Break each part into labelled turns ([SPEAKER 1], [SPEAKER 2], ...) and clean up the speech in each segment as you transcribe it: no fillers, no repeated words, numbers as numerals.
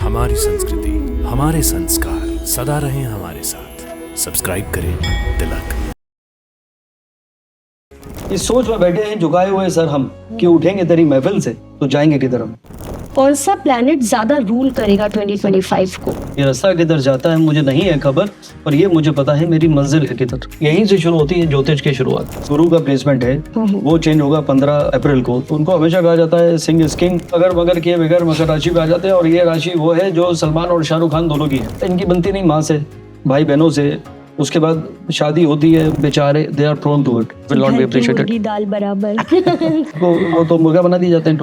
[SPEAKER 1] हमारी संस्कृति, हमारे संस्कार सदा रहें हमारे साथ। सब्सक्राइब करें तिलक।
[SPEAKER 2] इस सोच में बैठे हैं झुकाए हुए सर हम कि उठेंगे तेरी महफिल से तो जाएंगे किधर हम।
[SPEAKER 3] कौन सा प्लैनेट ज्यादा रूल करेगा 2025 को?
[SPEAKER 2] ये रास्ता किधर जाता है मुझे नहीं है खबर, पर ये मुझे पता है मेरी मंजिल है किधर। यहीं से शुरू होती है ज्योतिष की शुरुआत। गुरु का प्लेसमेंट है, वो चेंज होगा 15 अप्रैल को। तो उनको हमेशा कहा जाता है सिंह इज किंग। अगर मगर किए बगैर मकर राशि पे आ जाते हैं, और ये राशि वो है जो सलमान और शाहरुख खान दोनों की है। इनकी बनती नहीं माँ से, भाई बहनों से, उसके बाद शादी होती है, बेचारे they are prone to it, will not be appreciated.
[SPEAKER 3] दाल बराबर।
[SPEAKER 2] वो तो मुर्गा बना दिए जाते हैं।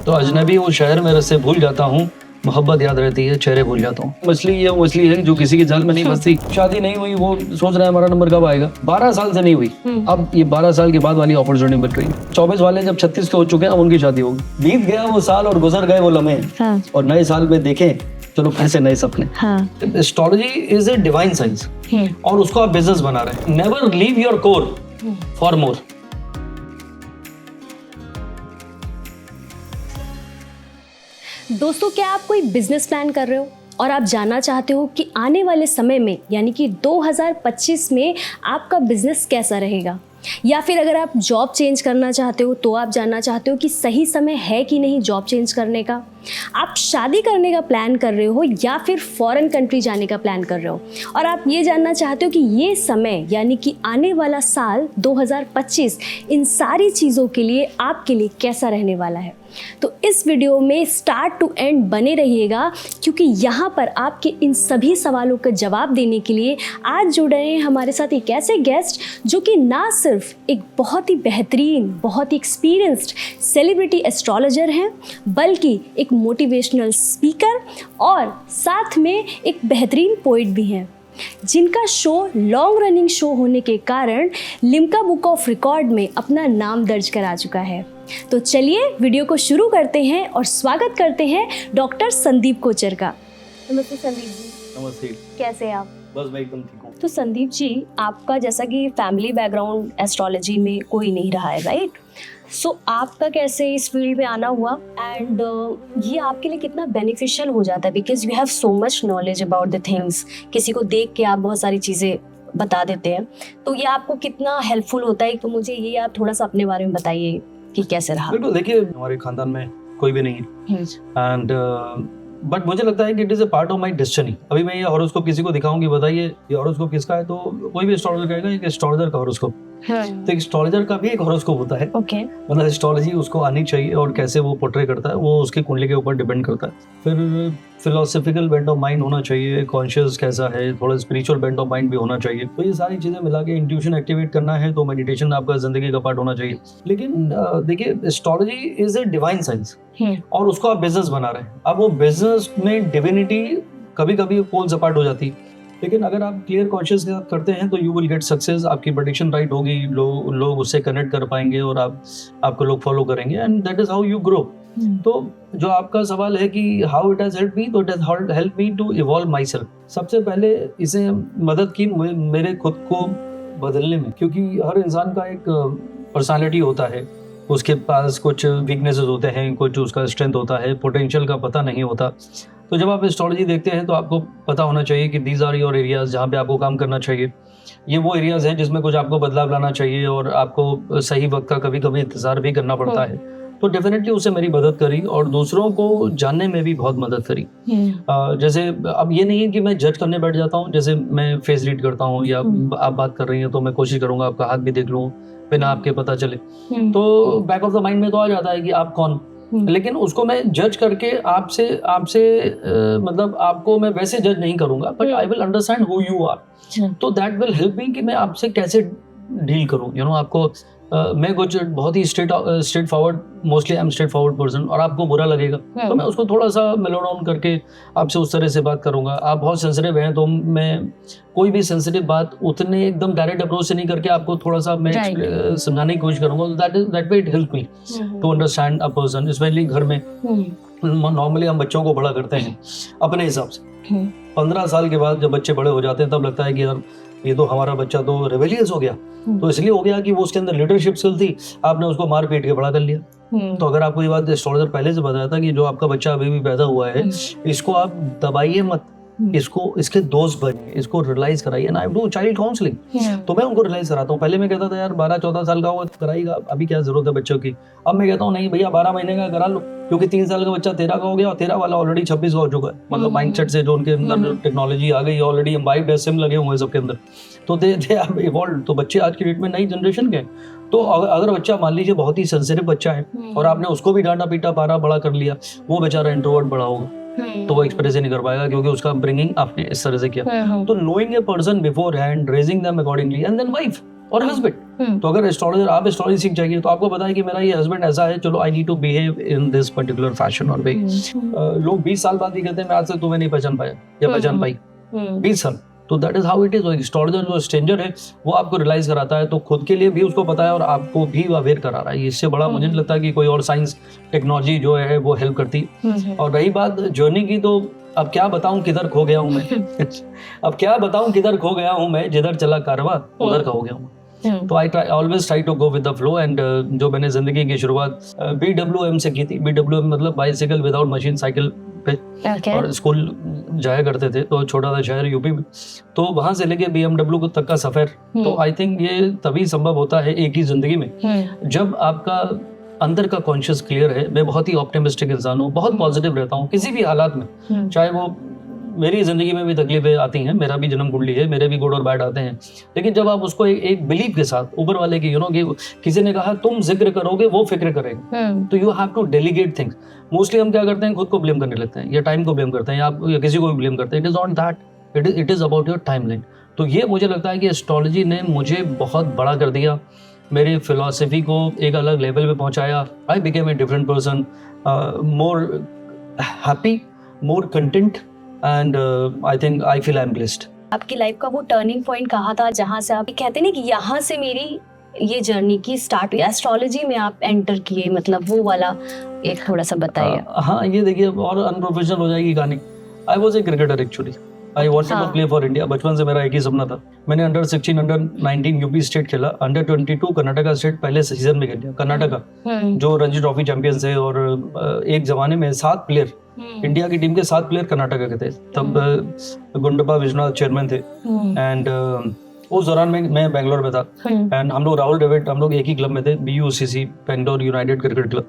[SPEAKER 2] तो अजनबी वो शहर में रस्ते भूल जाता हूँ, मोहब्बत याद रहती है, चेहरे भूल जाता हूँ। मछली ये मछली है जो किसी की जाल में नहीं फंसती। शादी नहीं हुई, वो सोच रहा है हमारा नंबर कब आएगा। 12 साल से नहीं हुई, अब ये 12 साल के बाद वाली अपॉर्चुनिटी मिल रही है। 24 वाले जब 36 के हो चुके हैं, अब उनकी शादी होगी। बीत गया वो साल और गुजर गए वो लम्हे।
[SPEAKER 3] हाँ।
[SPEAKER 2] और नए साल में देखें चलो कैसे नए सपने।
[SPEAKER 3] हाँ।
[SPEAKER 2] Astrology is a divine science, और उसको आप बिजनेस बना रहे हैं। Never leave your core for मोर।
[SPEAKER 3] दोस्तों, क्या आप कोई बिजनेस प्लान कर रहे हो और आप जानना चाहते हो कि आने वाले समय में यानी कि 2025 में आपका बिजनेस कैसा रहेगा, या फिर अगर आप जॉब चेंज करना चाहते हो तो आप जानना चाहते हो कि सही समय है कि नहीं जॉब चेंज करने का, आप शादी करने का प्लान कर रहे हो या फिर फॉरेन कंट्री जाने का प्लान कर रहे हो, और आप ये जानना चाहते हो कि ये समय यानी कि आने वाला साल 2025 इन सारी चीज़ों के लिए आपके लिए कैसा रहने वाला है, तो इस वीडियो में स्टार्ट टू एंड बने रहिएगा, क्योंकि यहाँ पर आपके इन सभी सवालों का जवाब देने के लिए आज जुड़ रहे हैं हमारे साथ एक ऐसे गेस्ट जो कि ना सिर्फ एक बहुत ही बेहतरीन, बहुत ही एक्सपीरियंस्ड सेलिब्रिटी एस्ट्रोलॉजर हैं, बल्कि एक मोटिवेशनल स्पीकर और साथ में एक बेहतरीन पोइट भी हैं, जिनका शो लॉन्ग रनिंग शो होने के कारण लिम्का बुक ऑफ रिकॉर्ड में अपना नाम दर्ज करा चुका है। तो चलिए वीडियो को शुरू करते हैं और स्वागत करते हैं डॉक्टर संदीप कोचर का। नमस्ते संदीप जी।
[SPEAKER 2] नमस्ते।
[SPEAKER 3] कैसे हैं आप?
[SPEAKER 2] बस मैं एकदम ठीक हूँ।
[SPEAKER 3] तो संदीप जी, आपका जैसा कि फैमिली बैकग्राउंड एस्ट्रोलॉजी में कोई नहीं रहा है, राइट? सो आपका कैसे इस फील्ड में आना हुआ, एंड ये आपके लिए कितना बेनिफिशियल हो जाता है, because you have so much knowledge about the things. किसी को देख के आप बहुत सारी चीज़ें बता देते हैं, तो ये आपको कितना हेल्पफुल होता है? तो मुझे ये आप थोड़ा सा अपने बारे में बताइए कि कैसे रहा।
[SPEAKER 2] बिल्कुल, देखिए हमारे खानदान में कोई भी नहीं है, एंड बट मुझे लगता है कि it is a part of my destiny. अभी मैं ये हॉरोस्कोप किसी को दिखाऊंगी, बताइए ये हॉरोस्कोप किसका है, तो कोई भी एस्ट्रोलॉजर कहेगा एक एस्ट्रोलॉजर का हॉरोस्कोप। तो एस्ट्रोलॉजर का भी एक हॉरोस्कोप होता है।
[SPEAKER 3] ओके।
[SPEAKER 2] मतलब एस्ट्रोलॉजी उसको आनी चाहिए, और कैसे वो पोर्ट्रे करता है वो उसकी कुंडली के ऊपर डिपेंड करता है। फिर फिलोसॉफिकल बेंट ऑफ माइंड होना चाहिए, कॉन्शियस कैसा है, थोड़ा स्पिरिचुअल बेंट ऑफ माइंड भी होना चाहिए। तो ये सारी चीजें मिला के इंट्यूशन एक्टिवेट करना है, तो मेडिटेशन आपका जिंदगी का पार्ट होना चाहिए। लेकिन देखिए, astrology is a divine science, और उसको आप बिजनेस बना रहे हैं। अब वो बिजनेस में डिविनिटी कभी कभी पोल्स अपार्ट हो जाती है, लेकिन अगर आप क्लियर कॉन्शियस के साथ करते हैं तो यू विल गेट सक्सेस। आपकी प्रेडिक्शन राइट होगी, लोग उससे कनेक्ट कर पाएंगे, और आपको लोग फॉलो करेंगे, and that is how you grow. तो जो आपका सवाल है कि how it has help me, तो it has help me to evolve myself. सबसे पहले इसे मदद की मेरे खुद को बदलने में, क्योंकि हर इंसान का एक पर्सनालिटी होता है, उसके पास कुछ वीकनेसेस होते हैं, कुछ उसका स्ट्रेंथ होता है, पोटेंशियल का पता नहीं होता। तो जब आप एस्ट्रोलॉजी देखते हैं तो आपको पता होना चाहिए कि दीज आर योर एरियाज जहाँ पे आपको काम करना चाहिए। ये वो एरियाज हैं जिसमें कुछ आपको बदलाव लाना चाहिए, और आपको सही वक्त का कभी कभी इंतजार भी करना पड़ता है। तो डेफिनेटली उससे मेरी मदद करी, और दूसरों को जानने में भी बहुत मदद करी। जैसे अब ये नहीं है कि मैं जज करने बैठ जाता हूँ, जैसे मैं फेस रीड करता हूँ, या आप बात कर रही हैं तो मैं कोशिश करूंगा आपका हाथ भी देख लूँ बिना आपके पता चले, तो बैक ऑफ द माइंड में तो आ जाता है कि आप कौन। लेकिन उसको मैं जज करके आपसे मतलब आपको मैं वैसे जज नहीं करूंगा, but I will understand who you are. तो दैट विल हेल्प मी कि मैं आपसे कैसे डील करूं। आपको मैं कुछ बहुत ही straight forward, mostly I am straight forward person, और आपको बुरा लगेगा तो मैं उसको थोड़ा सा मेलो डाउन करके आपसे उस तरह से बात करूंगा। आप बहुत सेंसिटिव हैं तो मैं कोई भी सेंसिटिव बात उतने एकदम डायरेक्ट अप्रोच से नहीं करके आपको थोड़ा सा मैं समझाने की कोशिश करूंगा। That way it help me to understand a person, specially घर में। नॉर्मली हम बच्चों को बड़ा करते हैं अपने हिसाब से। 15 साल के बाद जब बच्चे बड़े हो जाते हैं तब लगता है कि यार ये तो हमारा बच्चा तो रेबेलियस हो गया। तो इसलिए हो गया कि वो उसके अंदर लीडरशिप स्किल थी, आपने उसको मार पीट के बड़ा कर लिया। तो अगर आपको ये बात एस्ट्रोलॉजर पहले से बताया था कि जो आपका बच्चा अभी भी पैदा हुआ है, इसको आप दबाइए मत, इसको इसके दोस्त बनिए, इसको रियलाइज कराइए। ना आई डू चाइल्ड काउंसलिंग, तो मैं उनको रियलाइज कराता हूँ। पहले मैं कहता था यार 12-14 साल का होगा तो कराएगा, अभी क्या जरूरत है बच्चों की। अब मैं कहता हूँ नहीं भैया 12 महीने का करा लो, क्योंकि 3 साल का बच्चा 13 का हो गया और 13 वाला ऑलरेडी 26 का हो चुका है। मतलब माइंडसेट से जो उनके अंदर टेक्नोलॉजी आ गई, ऑलरेडी इम्बाइब्ड है, सिम लगे हुए हैं सबके अंदर, तो दे हैव इवॉल्व्ड। तो बच्चे आज की डेट में नई जनरेशन के। तो अगर बच्चा मान लीजिए बहुत ही सेंसिटिव बच्चा है और आपने उसको भी डांटा पीटा पारा बड़ा कर लिया, वो बेचारा इंट्रोवर्ट बड़ा होगा, तो वो एक्सप्रेस ही नहीं कर पाएगा, क्योंकि उसका ब्रिंगिंग आपने इस तरह से किया। तो knowing a person beforehand, raising them accordingly, and then wife और हस्बैंड। तो अगर एस्ट्रोलॉजर आप एस्ट्रोलॉजी सीख जाएंगे तो आपको पता है कि मेरा ये हस्बैंड ऐसा है, चलो I need to behave in this particular fashion और वे। लोग 20 साल बाद भी कहते हैं मैं आज तक तुम्हें नहीं पहचान पाया या पहचान पाई, 20 साल। तो that is how it is. Astrologer जो स्ट्रेंजर है वो आपको रियलाइज कराता है, तो खुद के लिए भी उसको पता है और आपको भी अवेयर करा रहा है। इससे बड़ा मुझे नहीं लगता कि कोई और साइंस टेक्नोलॉजी जो है वो हेल्प करती है। और रही बात जर्नी की, तो अब क्या बताऊं किधर खो गया हूं मैं अब क्या बताऊं किधर खो गया हूं मैं, जिधर चला कारवां उधर खो गया हूं। तो I always try to go with the flow. And जो मैंने जिंदगी की शुरुआत BWM से की थी, BWM मतलब बाइसिकल विदाउट मशीन, साइकिल पे, और स्कूल जाया करते थे। तो छोटा सा शहर यूपी में, तो वहां से लेके BMW तक का सफर। तो आई थिंक ये तभी संभव होता है एक ही जिंदगी में जब आपका अंदर का कॉन्शियस क्लियर है। मैं बहुत ही ऑप्टिमिस्टिक इंसान हूँ, बहुत पॉजिटिव रहता हूँ किसी भी हालात में, चाहे वो मेरी जिंदगी में भी तकलीफें आती हैं, मेरा भी जन्म कुंडली है, मेरे भी गुड और बैड आते हैं। लेकिन जब आप उसको एक बिलीव के साथ ऊपर वाले की कि किसी ने कहा तुम जिक्र करोगे वो फिक्र करेगा, तो you have to delegate things. Mostly हम क्या करते हैं, खुद को ब्लेम करने लगते हैं या टाइम को ब्लेम करते हैं या किसी को भी ब्लेम करते हैं। It is not that, it is about your timeline. तो ये मुझे लगता है कि एस्ट्रोलॉजी ने मुझे बहुत बड़ा कर दिया, मेरी फिलॉसफी को एक अलग लेवल पे पहुंचाया। I became a different person, more happy, more content, and I think I feel I am blessed.
[SPEAKER 3] आपकी लाइफ का वो टर्निंग पॉइंट कहाँ था जहाँ से आप कहते हैं ना कि यहाँ से मेरी ये जर्नी की स्टार्ट हुई, एस्ट्रोलॉजी में आप एंटर किए, मतलब वो वाला एक थोड़ा सा बताइए।
[SPEAKER 2] हाँ, ये देखिए और अनप्रोफेशनल हो जाएगी कहानी। I was a cricketer actually, I wanted to play for India. बचपन से मेरा एक ही सपना था। मैंने अंडर 16, अंडर 19 यूपी स्टेट खेला, अंडर 22 कर्नाटका स्टेट पहले सीजन में खेल लिया। कर्नाटका जो रणजी ट्रॉफी चैंपियंस है, और एक जमाने में 7 प्लेयर इंडिया की टीम के 7 प्लेयर कर्नाटका के थे। तब गुंडप्पा विश्वनाथ चेयरमैन थे। एंड उस दौरान मैं बेंगलोर में था। एंड हम लोग राहुल द्रविड़, हम लोग एक ही क्लब में थे, BUCC Bangalore United cricket club.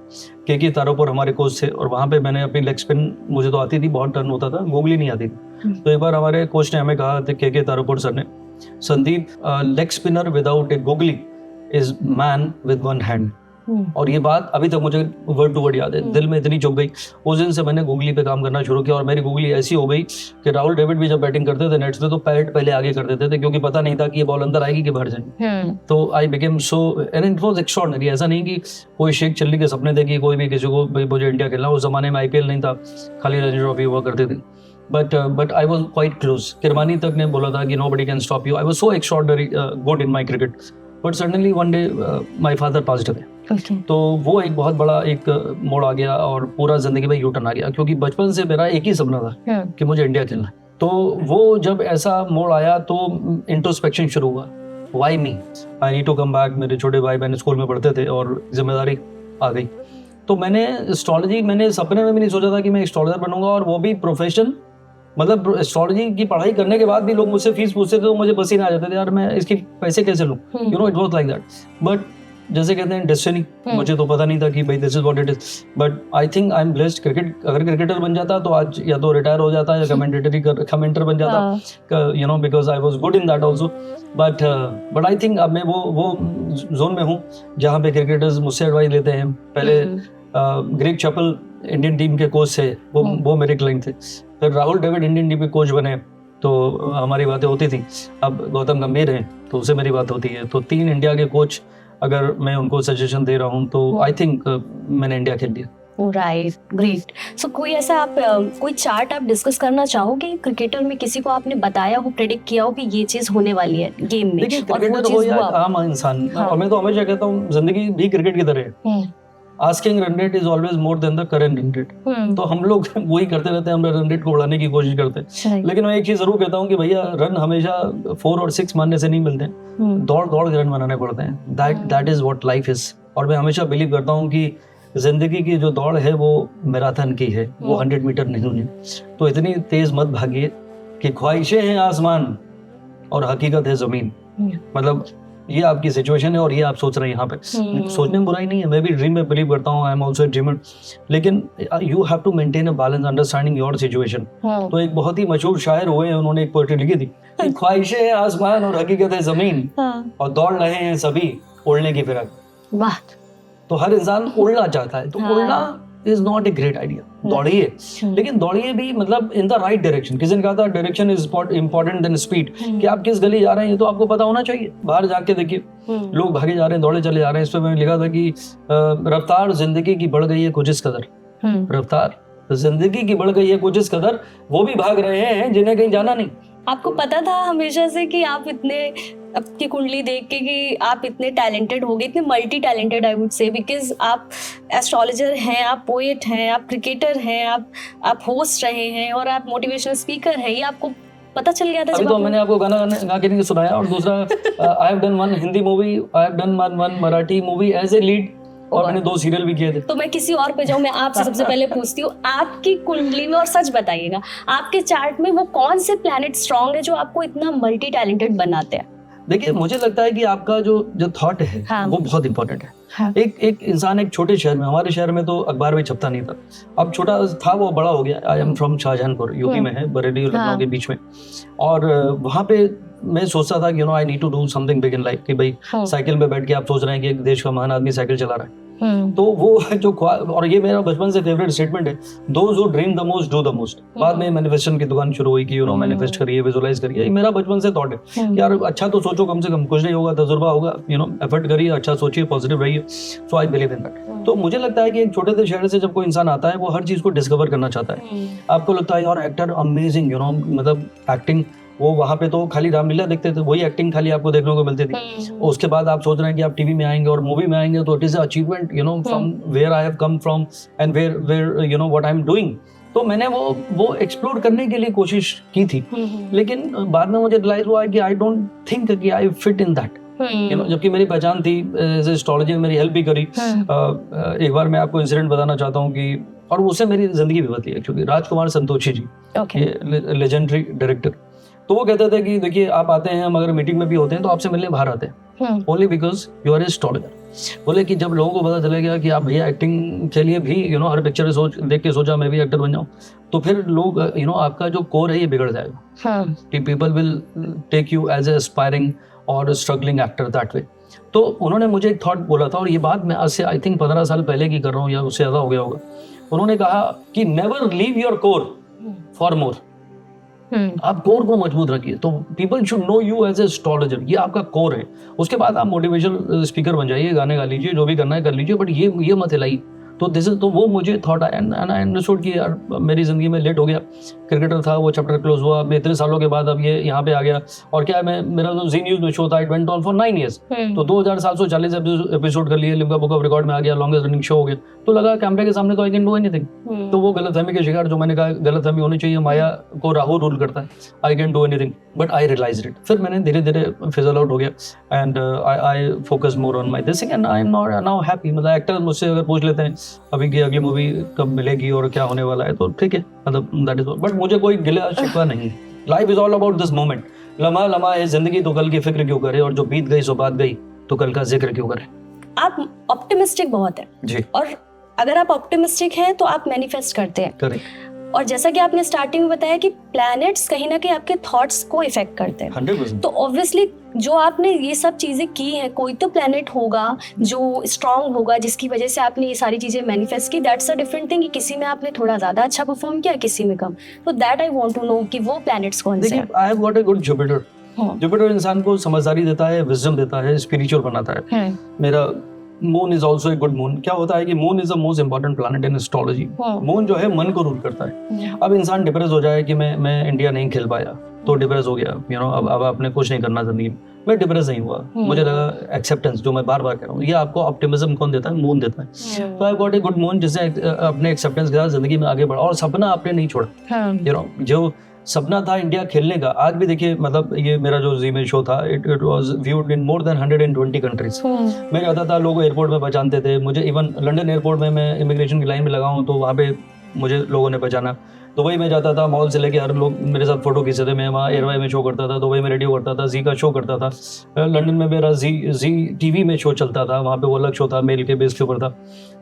[SPEAKER 2] के तारोपुर हमारे कोच थे, और वहाँ पे मैंने अपनी लेग स्पिन, मुझे तो आती थी, बहुत टर्न होता था, गोगली नहीं आती थी। तो एक बार हमारे कोच ने हमें कहा, के तारोपुर सर ने, Sandeep leg spinner without A googly is man with one hand. और ये बात अभी तक मुझे वर्ड टू वर्ड याद है, दिल में इतनी चुभ गई। उस दिन से मैंने गूगली पे काम करना शुरू किया, और मेरी गूगली ऐसी हो गई कि राहुल द्रविड़ भी जब बैटिंग करते थे नेट्स पे, तो पैड पहले आगे कर देते थे, क्योंकि पता नहीं था कि ये बॉल अंदर आएगी कि बाहर जाएगी। तो I became so, and it was extraordinary. ऐसा नहीं कि कोई शेख चिल्ली के सपने थे कि कोई भी किसी को मुझे इंडिया खेलना। उस जमाने में IPL नहीं था, खाली रणजी ट्रॉफी हुआ करते थे। But I was quite close. Kirmani तक ने बोला था कि nobody can stop you. I was so extraordinary good in my cricket, but suddenly one day my father passed away. तो वो एक बहुत बड़ा एक मोड़ आ गया, और पूरा जिंदगी में यू टर्न आ गया, क्योंकि बचपन से मेरा एक ही सपना था कि मुझे इंडिया खेलना है। तो वो जब ऐसा मोड़ आया तो इंट्रोस्पेक्शन शुरू हुआ, why me, I need to come back. मेरे छोटे भाई बहन स्कूल में पढ़ते थे और जिम्मेदारी आ गई। तो मैंने एस्ट्रोलॉजी, मैंने सपने में भी नहीं सोचा था कि मैं एस्ट्रोलॉजर बनूंगा, और वो भी प्रोफेशन। मतलब एस्ट्रोलॉजी की पढ़ाई करने के बाद भी लोग मुझसे फीस पूछते थे, तो मुझे पसीना आ जाते थे, यार मैं इसके पैसे कैसे लूँ, you know, it was like that. But जैसे कहते हैं डेस्टिनी, मुझे तो पता नहीं था कि भाई this is what it is. But I think I am blessed. अगर क्रिकेटर बन जाता तो आज या तो रिटायर हो जाता या कमेंटर बन जाता, you know, because I was good in that also. But I think अब मैं वो जोन में हूँ जहाँ पे क्रिकेटर्स मुझसे एडवाइस लेते हैं। पहले ग्रेग चैपल इंडियन टीम के कोच थे, वो मेरे क्लाइंट थे। फिर राहुल द्रविड़ इंडियन टीम के कोच बने, तो हमारी बातें होती थी। अब गौतम गंभीर हैं, तो उससे मेरी बात होती है। तो 3 इंडिया के कोच अगर मैं उनको सजेशन दे रहा हूँ, तो आई थिंक मैंने इंडिया खेल लिया।
[SPEAKER 3] Right, great. सो कोई ऐसा आप कोई चार्ट आप डिस्कस करना चाहोगे क्रिकेटर में, किसी को आपने बताया हो, प्रेडिक्ट किया हो कि ये चीज होने वाली है गेम में?
[SPEAKER 2] देखिए, क्रिकेटर हो या आम इंसान, और मैं तो हमेशा कहता हूँ जिंदगी भी क्रिकेट की तरह है। Asking run rate is always more than the current run rate. तो हम लोग वही करते रहते हैं, हम रन रेट को बढ़ाने की कोशिश करते हैं। लेकिन मैं एक चीज जरूर कहता हूँ कि भैया रन हमेशा 4 और 6 मारने से नहीं मिलते हैं, दौड़ के रन बनाने पड़ते हैं। That is what life is. और मैं हमेशा बिलीव करता हूँ कि जिंदगी की जो दौड़ है वो मैराथन की है, वो 100 मीटर नहीं है। तो इतनी तेज मत भागिए कि ख्वाहिशें हैं आसमान और हकीकत है जमीन। मतलब ये आपकी सिचुएशन है और ये आप सोच रहे हैं यहाँ पे। सोचने में बुराई नहीं है, मैं भी ड्रीम में बिलीव करता हूँ, आई एम ऑल्सो ड्रीमर। लेकिन you have to maintain a balance understanding your situation. तो एक बहुत ही मशहूर शायर हुए हैं, उन्होंने एक पोएट्री लिखी थी कि ख्वाहिशें हैं आसमान और हकीकत है जमीन, और दौड़ रहे हैं सभी उड़ने की फिराक।
[SPEAKER 3] वाह। तो
[SPEAKER 2] हर इंसान उड़ना चाहता है, तो उड़ना is not a great idea. दौड़िए, लेकिन दौड़िए भी मतलब इन द राइट डायरेक्शन। किसी ने कहा था direction is important then speed, कि आप किस गली जा रहे हैं ये तो आपको पता होना चाहिए। बाहर जाके देखिए लोग भागे जा रहे हैं, दौड़े चले जा रहे हैं। इस पे मैंने लिखा था कि रफ्तार जिंदगी की बढ़ गई है कुछ इस कदर, रफ्तार जिंदगी की बढ़ गई है कुछ इस कदर, वो भी भाग रहे हैं जिन्हें कहीं जाना नहीं।
[SPEAKER 3] आपको पता था हमेशा से कि आप इतने, आपकी कुंडली देख के कि आप इतने टैलेंटेड होगे, इतने multi talented I would say, because आप एस्ट्रोलॉजर हैं, आप पोएट हैं, आप क्रिकेटर हैं, आप होस्ट रहे हैं और आप मोटिवेशनल स्पीकर हैं। ये आपको पता चल गया था?
[SPEAKER 2] अभी तो मैंने आपको गाना गा के नहीं सुनाया। और दूसरा, I have done 1 Hindi movie, I have done 1 Marathi movie as a lead, और मैंने 2 सीरियल भी किए थे।
[SPEAKER 3] तो मैं किसी और पे जाऊं, मैं आपसे सबसे पहले पूछती हूँ, आपकी कुंडली में, और सच बताइएगा, आपके चार्ट में वो कौन से प्लैनेट स्ट्रांग है जो आपको इतना मल्टी टैलेंटेड बनाते हैं?
[SPEAKER 2] देखिए, मुझे लगता है कि आपका जो थॉट है वो बहुत इंपॉर्टेंट है। एक इंसान एक छोटे शहर में, हमारे शहर में तो अखबार भी छपता नहीं था, अब छोटा था वो बड़ा हो गया। I am from Shahjahanpur, UP में है, बरेली और लखनऊ के बीच में। और वहाँ पे मैं सोचता था कि I need to do something big in life, कि भाई साइकिल पे बैठ के आप सोच रहे हैं कि एक देश का महान आदमी साइकिल चला रहा है। तो वो जो, और ये मेरा बचपन से फेवरेट स्टेटमेंट है, those who dream the most do the most. बाद में मैनिफेस्टेशन की दुकान शुरू हुई कि मैनिफेस्ट करिए, विजुअलाइज करिए। ये मेरा बचपन से थॉट है यार, अच्छा तो सोचो, कम से कम कुछ नहीं होगा, तजुर्बा होगा, एफर्ट करिए, अच्छा सोचिए, पॉजिटिव रहिए। सो आई बिलीव इन दैट। तो मुझे लगता है कि एक छोटे से शहर से जब कोई इंसान आता है, वो हर चीज को डिस्कवर करना चाहता है। आपको लगता है यार एक्टर अमेजिंग, मतलब एक्टिंग, वो वहाँ पे तो खाली रामलीला देखते थे, वही एक्टिंग खाली आपको देखने को मिलती थी। उसके बाद आप सोच रहे हैं कि आप टीवी में आएंगे और मूवी में आएंगे, तो it is achievement, from where I have come from and where what I am doing. तो मैंने वो एक्सप्लोर करने के लिए कोशिश की थी, लेकिन बाद में मुझे रियलाइज हुआ कि आई डोंट थिंक कि आई फिट इन दैट। जबकि मेरी पहचान थी एज एस्ट्रोलॉजी ने मेरी हेल्प भी करी। एक बार मैं आपको इंसिडेंट बताना चाहता हूँ कि, और उससे मेरी जिंदगी भी बदली है, क्योंकि राजकुमार संतोषी जी, लेजेंडरी डायरेक्टर, तो वो कहते थे कि देखिए आप आते हैं, हम अगर मीटिंग में भी होते हैं तो आपसे मिलने बाहर आते हैं, only because you are astrologer. बोले कि जब लोगों को पता चले गया कि आप भैया एक्टिंग के लिए भी हर पिक्चर देख के सोचा मैं भी एक्टर बन जाऊं, तो फिर लोग आपका जो कोर है ये बिगड़ जाएगा, कि people will take you as a aspiring और स्ट्रगलिंग एक्टर दैट वे। तो उन्होंने मुझे एक थॉट बोला था, और ये बात मैं आज से आई थिंक 15 साल पहले की कर रहा हूँ या उससे ज्यादा हो गया होगा। उन्होंने कहा कि never leave your core for more. आप कोर को मजबूत रखिए, तो people should know you as a astrologer, ये आपका कोर है। उसके बाद आप मोटिवेशनल स्पीकर बन जाइए, गाने गा लीजिए, जो भी करना है कर लीजिए, बट ये मत हिलाइए। तो दिस इज, तो वो मुझे थॉट आया एंड आई अंडरस्टूड कि यार मेरी जिंदगी में लेट हो गया, क्रिकेटर था वो चैप्टर क्लोज हुआ, मैं इतने सालों के बाद अब ये यहाँ पे आ गया। और क्या है, मेरा जो जी न्यूज में शो था, it went on for 9 years, तो 2740 एपिसोड कर लिए, लिम्का बुक ऑफ रिकॉर्ड में आ गया, लॉन्गेस्ट रनिंग शो हो गया। तो लगा कैमरे के सामने तो आई कैन डू एनीथिंग। तो वो गलतफहमी के शिकार, जो मैंने कहा गलतफहमी होनी चाहिए, माया को राहु रूल करता है, I can do anything, but I realised it. फिर मैंने धीरे धीरे फिजल आउट हो गया and I focus more on my this thing and I am not now happy. मतलब एक्टर मुझसे अगर पूछ लेते हैं अभी की अगली मूवी कब मिलेगी और क्या होने वाला है, तो ठीक है, मतलब दैट इज, बट मुझे कोई गिला शिकवा नहीं। Life is all about this moment, लम्हा लम्हा है जिंदगी, तो कल की फिक्र क्यों करे, और जो बीत गई सो बात गई, तो कल का जिक्र क्यों करे।
[SPEAKER 3] आप ऑप्टिमिस्टिक बहुत है जी, और अगर आप ऑप्टिमिस्टिक हैं तो आप मैनिफेस्ट करते हैं। करेक्ट। और जैसा कि आपने स्टार्टिंग में बताया कि प्लैनेट्स कहीं ना कहीं आपके थॉट्स को इफेक्ट करते हैं
[SPEAKER 2] 100%।
[SPEAKER 3] तो ऑब्वियसली जो आपने ये सब चीजें की हैं, कोई तो प्लैनेट होगा जो स्ट्रांग होगा, जिसकी वजह से आपने ये सारी चीजें मैनिफेस्ट की। दैट्स अ डिफरेंट थिंग कि किसी में आपने थोड़ा ज्यादा अच्छा परफॉर्म किया, किसी में कम। तो that I want to know कि वो प्लैनेट्स कौन से हैं।
[SPEAKER 2] I have got a good Jupiter. Jupiter इंसान को समझदारी देता है, विजडम देता है, स्पिरिचुअल बनाता है। मेरा moon is also a good moon. क्या होता है कि moon is the most important planet in astrology. Moon जो है मन को रूल करता है। अब इंसान डिप्रेस हो जाए कि मैं इंडिया नहीं खेल पाया तो डिप्रेस हो गया, यू नो, अब आपने कुछ नहीं करना जिंदगी में। मैं डिप्रेस नहीं हुआ, मुझे लगा एक्सेप्टेंस, जो मैं बार बार कह रहा हूँ, ये आपको ऑप्टिमिज्म कौन देता है? मून देता है। तो I got a good moon जिससे अपने एक्सेप्टेंस के साथ जिंदगी में आगे बढ़ा और सपना आपने नहीं छोड़ा। यू नो, जो सपना था इंडिया खेलने का, आज भी देखिए, मतलब ये मेरा जो जी में शो था, it was viewed in more than 120 countries. मैं जाता था, लोग एयरपोर्ट में पहचानते थे मुझे। इवन लंदन एयरपोर्ट में मैं इमिग्रेशन की लाइन में लगा हूँ तो वहाँ पे मुझे लोगों ने पहचाना। दुबई में जाता था, मॉल से लेके हर लोग मेरे साथ फोटो खींचते थे। मैं वहाँ एयरवाई में शो करता था, दुबई में रेडियो करता था, जी का शो करता था। लंदन में मेरा जी टीवी में शो चलता था, वहाँ पे वो अलग शो था, मेल के बेस के ऊपर था।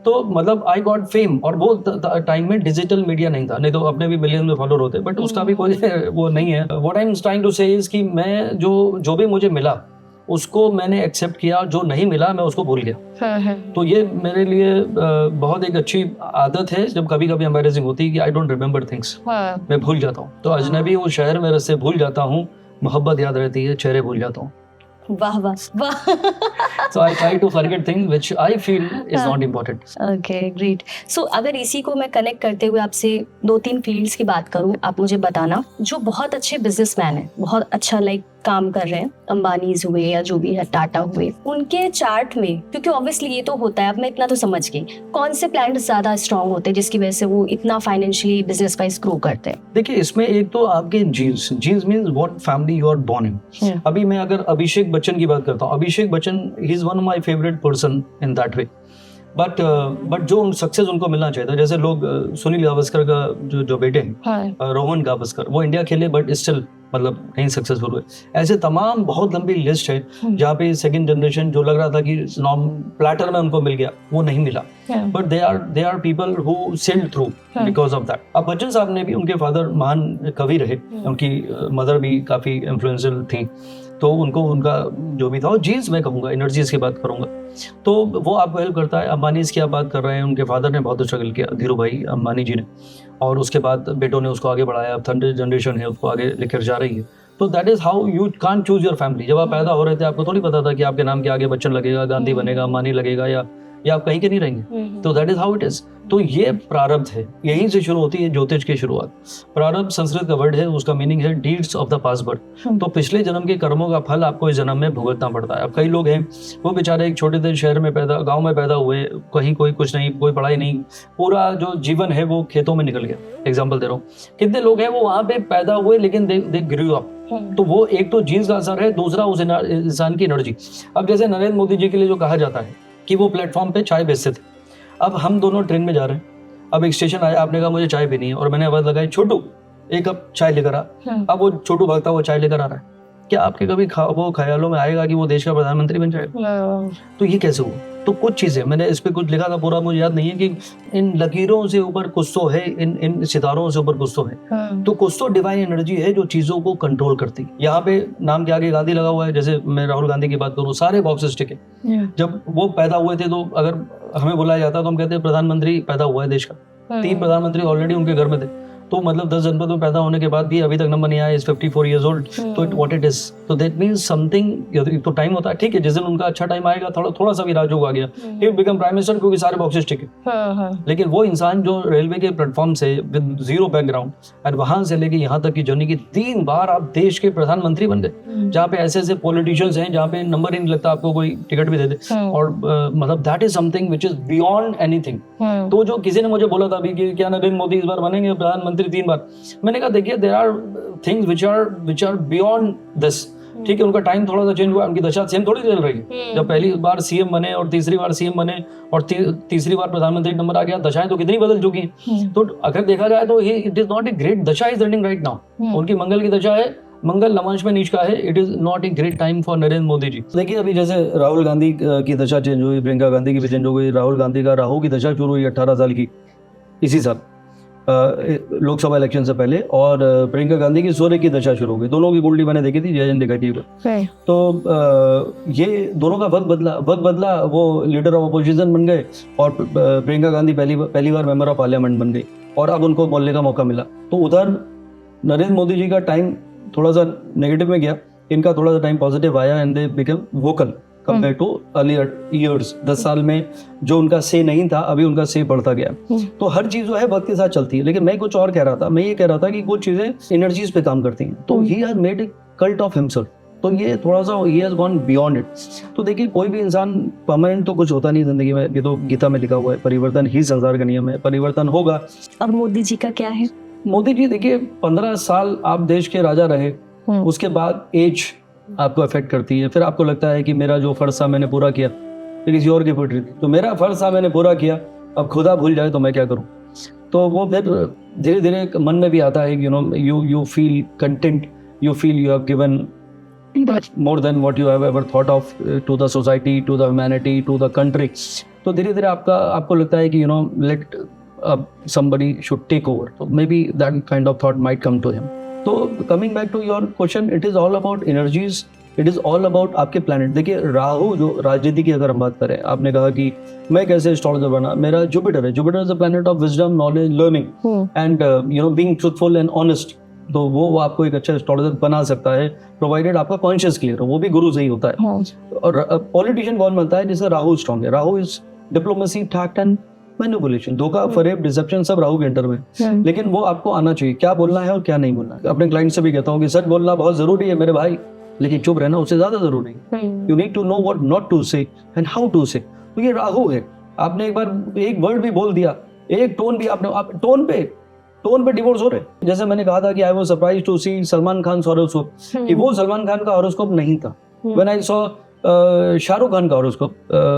[SPEAKER 2] तो मतलब आई गॉट फेम। और वो टाइम में डिजिटल मीडिया नहीं था, नहीं तो अपने भी मिलियन में फॉलोअर होते, बट उसका भी कोई वो नहीं है। What I am trying to say is कि मैं जो भी मुझे मिला उसको मैंने एक्सेप्ट किया, जो नहीं मिला मैं उसको भूल गया। तो ये मेरे लिए बहुत एक अच्छी आदत है। जब कभी कभी एम्बैरेसिंग होती है कि आई डोंट रिमेम्बर थिंग्स, मैं भूल जाता हूँ। तो अजनबी हूँ, शहर में रस्ते भूल जाता हूँ, मोहब्बत याद रहती है, चेहरे भूल जाता हूँ।
[SPEAKER 3] वाह वाह वाह।
[SPEAKER 2] So I try to forget things which I feel is not important.
[SPEAKER 3] Okay great. So अगर इसी को मैं कनेक्ट करते हुए आपसे 2-3 फील्ड्स की बात करूं, आप मुझे बताना जो बहुत अच्छे बिजनेसमैन हैं, बहुत अच्छा लाइक काम कर रहे हैं, अंबानीज हुए या जो भी है, टाटा हुए, उनके चार्ट में, क्योंकि ऑब्वियसली ये तो होता है, अब मैं इतना तो समझ गई, कौन से प्लैनेट ज्यादा स्ट्रांग होते हैं जिसकी वजह से वो इतना फाइनेंशियली बिजनेस वाइज ग्रो करते हैं?
[SPEAKER 2] देखिए, इसमें एक तो आपके genes means what family you are born in. अभी मैं अगर अभिषेक बच्चन की बात करता हूँ, Abhishek Bachchan he is one of my favourite person in that way. But जो सक्सेस उनको मिलना चाहिए था, जैसे लोग सुनील गावस्कर का जो बेटे हैं, रोहन गावस्कर, वो इंडिया खेले बट स्टिल मतलब नहीं सक्सेसफुल हुए। ऐसे तमाम बहुत लंबी लिस्ट है जहाँ पे सेकंड जनरेशन जो लग रहा था कि प्लेटर में उनको मिल गया, वो नहीं मिला। But there are people who sailed through because of that. अब बच्चन साहब ने भी, उनके फादर महान कवि रहे, उनकी मदर भी काफी इन्फ्लुएंशियल थी, तो उनको उनका जो भी था, और जीन्स मैं कहूँगा, एनर्जीज की बात करूँगा, तो वो आपको हेल्प करता है। अंबानीज की आप बात कर रहे हैं, उनके फादर ने बहुत स्ट्रगल किया, धीरू भाई अंबानी जी ने, और उसके बाद बेटों ने उसको आगे बढ़ाया। अब थर्ड जनरेशन है, उसको आगे लेकर जा रही है। तो that is how you can't choose your family. जब आप पैदा हो रहे थे आपको थोड़ी पता था कि आपके नाम के आगे बच्चन लगेगा, गांधी बनेगा, अंबानी लगेगा, या आप कहीं के नहीं रहेंगे। तो that is how it is. तो ये प्रारब्ध है, यहीं से शुरू होती है ज्योतिष की शुरुआत। प्रारब्ध संस्कृत का वर्ड है, उसका मीनिंग है deeds of the past birth. तो पिछले जन्म के कर्मों का फल आपको इस जन्म में भुगतना पड़ता है। अब कई लोग हैं, वो बेचारे एक छोटे से शहर में गाँव में पैदा हुए, कहीं कोई कुछ नहीं, कोई पढ़ाई नहीं, पूरा जो जीवन है वो खेतों में निकल गया। एग्जाम्पल दे रहा हूँ, कितने लोग हैं वो वहाँ पे पैदा हुए लेकिन दे ग्रू अप। तो वो एक तो जीन्स का असर है, दूसरा उस इंसान की एनर्जी। अब जैसे नरेंद्र मोदी जी के लिए जो कहा जाता है कि वो प्लेटफॉर्म पे चाय बेचते थे, अब हम दोनों ट्रेन में जा रहे हैं, अब एक स्टेशन आया, आपने कहा मुझे चाय पीनी है, और मैंने आवाज लगाई छोटू एक कप चाय लेकर आ। अब वो छोटू भागता वो चाय लेकर आ रहा है। क्या आपके कभी वो ख्यालों में आएगा कि वो देश का प्रधानमंत्री बन जाएगा? तो ये कैसे हुआ? तो कुछ चीजें मैंने इस पे कुछ लिखा था, पूरा मुझे याद नहीं है, कि इन लकीरों से ऊपर कुछ तो है, इन सितारों से ऊपर कुछ तो है। तो कुछ तो डिवाइन एनर्जी है जो चीजों को कंट्रोल करती है। यहाँ पे नाम के आगे गांधी लगा हुआ है, जैसे मैं राहुल गांधी की बात करूँ, सारे बॉक्सेस टिके। जब वो पैदा हुए थे तो अगर हमें बुलाया जाता तो हम कहते हैं प्रधानमंत्री पैदा हुआ है देश का। 3 प्रधानमंत्री ऑलरेडी उनके घर में थे, तो मतलब 10 जनपद में पैदा होने के बाद भी अभी तक नंबर नहीं आया, इज 54 years old। तो व्हाट इट इज, तो दैट मींस समथिंग। तो टाइम होता है, ठीक है, जिस दिन उनका अच्छा टाइम आएगा, थोड़ा सा भी राजयोग आ गया, he will become prime minister, क्योंकि सारे बॉक्सेस टिके। लेकिन वो इंसान जो रेलवे के प्लेटफॉर्म से विद जीरो बैकग्राउंड और वहां से लेके यहाँ तक की जर्नी की, 3 बार आप देश के प्रधानमंत्री बन गए, जहाँ पे ऐसे ऐसे पॉलिटिशियंस हैं जहाँ पे नंबर ही नहीं लगता, आपको कोई टिकट भी दे दे, और मतलब that is something which is beyond anything. तो जो किसी ने मुझे बोला था अभी कि क्या नरेंद्र मोदी इस बार बनेंगे प्रधानमंत्री 3 बार, मैंने कहा देखिए, there are things which are beyond this. ठीक है, उनका टाइम थोड़ा सा चेंज हुआ, उनकी दशा सेम थोड़ी चल रही है। जब पहली बार सीएम बने और तीसरी बार सीएम बने और तीसरी बार प्रधानमंत्री नंबर आ गया, दशाएं तो कितनी बदल चुकी हैं। तो अगर देखा जाए तो it is not a great दशा इज रनिंग राइट नाउ। उनकी मंगल की दशा है, मंगल नवांश में नीच का है। It is not a great time for Narendra Modi ji. देखिए, अभी जैसे राहुल गांधी की दशा चेंज हुई, प्रियंका गांधी की भी चेंज हो गई, राहुल गांधी का राहु की दशा शुरू हुई 18 साल की इसी साल लोकसभा इलेक्शन से पहले, और प्रियंका गांधी की सूर्य की दशा शुरू हो गई। दोनों की कुंडली मैंने देखी थी, जयजन दिखाई थी। तो ये दोनों का वक्त बदला, वो लीडर ऑफ अपोजिशन बन गए, और प्रियंका गांधी पहली बार मेंबर ऑफ पार्लियामेंट बन गई, और अब उनको बोलने का मौका मिला। तो उधर नरेंद्र मोदी जी का टाइम थोड़ा सा नेगेटिव में गया, इनका थोड़ा सा टाइम पॉजिटिव आया, and they become vocal. Compare to earlier years. 10 साल में जो उनका से नहीं था, अभी उनका से बढ़ता गया। तो हर चीज जो है वक्त के साथ चलती है। लेकिन मैं कुछ और कह रहा था, मैं ये कह रहा था कि कुछ चीजें एनर्जीज पे काम करती हैं। तो he has made a cult of himself. तो ये थोड़ा सा he has gone beyond it. तो देखिए, कोई भी इंसान परमानेंट तो कुछ होता नहीं जिंदगी में। ये तो गीता में लिखा हुआ है, परिवर्तन ही संसार का नियम है, परिवर्तन होगा।
[SPEAKER 3] अब मोदी जी का क्या है?
[SPEAKER 2] मोदी जी देखिए, 15 साल आप देश के राजा रहे, उसके बाद एज आपको अफेक्ट करती है। फिर आपको लगता है कि मेरा जो फर्ज था मैंने पूरा किया, फिर किसी और की पोइट्री थी, तो मेरा फर्ज था मैंने पूरा किया, अब खुदा भूल जाए तो मैं क्या करूं। तो वो फिर धीरे धीरे मन में भी आता है, you feel content, you feel you have given more than what you have ever thought of to the society, to the humanity, to the country. तो धीरे धीरे आपको लगता है कि let somebody should take over. So maybe that kind of thought might come to him. तो coming back to your question, it is all about energies. It is all about आपके planet. देखिए, राहु जो राजनीति की अगर हम बात करें, आपने कहा कि मैं कैसे एस्ट्रोलॉजर बना, मेरा जुपिटर है। Jupiter is the planet of wisdom, knowledge, learning and being truthful and honest. तो वो आपको एक अच्छा एस्ट्रोलॉजर बना सकता है, प्रोवाइडेड आपका कॉन्शियस क्लियर हो। वो भी गुरु से ही होता है। और पॉलिटिशियन कौन बनता है? जिससे राहु स्ट्रॉन्ग है। Rahu is diplomacy, tact and manipulation. धोखा, फरेब, डिसेप्शन सब राहु के अंडर में। लेकिन वो आपको आना चाहिए, क्या बोलना है और क्या नहीं बोलना है। अपने क्लाइंट से भी कहता हूँ कि सच बोलना बहुत जरूरी है मेरे भाई, लेकिन चुप रहना उससे ज्यादा जरूरी है। You need to know what not to say and how to say. तो ये राहु है। आपने एक बार एक वर्ड भी बोल दिया, एक टोन भी आपने टोन पे डिवोर्स हो रहे। जैसे मैंने कहा था कि I was surprise to see Salman Khan horoscope, कि वो सलमान खान का हॉरोस्कोप नहीं था। When I saw Shahrukh Khan का हॉरोस्कोप,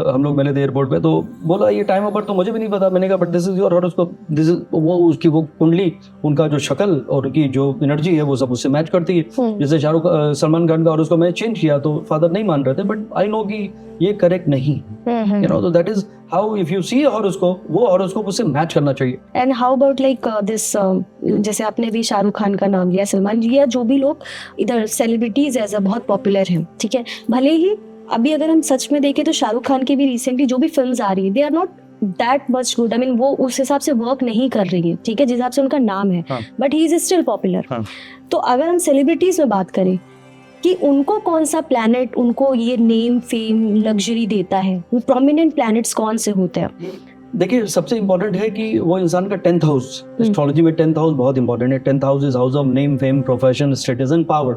[SPEAKER 2] हम लोग मिले थे एयरपोर्ट पे, तो बोला ये टाइम ऑफ बर्थ तो मुझे भी नहीं पता। मैंने कहा but this is your horoscope, this is उसकी वो कुंडली, उनका जो शक्ल और उनकी जो एनर्जी है वो सब उससे मैच करती है। जैसे सलमान खान का हॉरोस्कोप मैं चेंज किया तो फादर नहीं मान रहे थे, बट आई नो कि ये करेक्ट नहीं, तो that is how if you see horoscope, वो हॉरोस्कोप उससे मैच करना चाहिए।
[SPEAKER 4] And how about like this, जैसे आपने भी शाहरुख खान का नाम लिया, सलमान जी, या जो भी लोग इधर सेलिब्रिटीज एज बहुत पॉपुलर हैं, ठीक है, भले ही अभी अगर हम सच में देखें तो शाहरुख खान की भी रिसेंटली जो भी फिल्म्स आ रही है, they are not that much good. I mean वो उस हिसाब से वर्क नहीं कर रही है, ठीक है, जिस हिसाब से उनका नाम है, but he is still popular. तो अगर हम सेलिब्रिटीज में बात करें कि उनको कौन सा प्लैनेट उनको ये नेम, फेम, लग्जरी देता है, वो प्रोमिनेंट प्लैनेट्स कौन से होते हैं?
[SPEAKER 2] देखिए, सबसे इंपॉर्टेंट है कि वो इंसान का 10th हाउस, एस्ट्रोलॉजी में 10th हाउस बहुत इंपॉर्टेंट है। 10th house is house of name, fame, profession, status and power.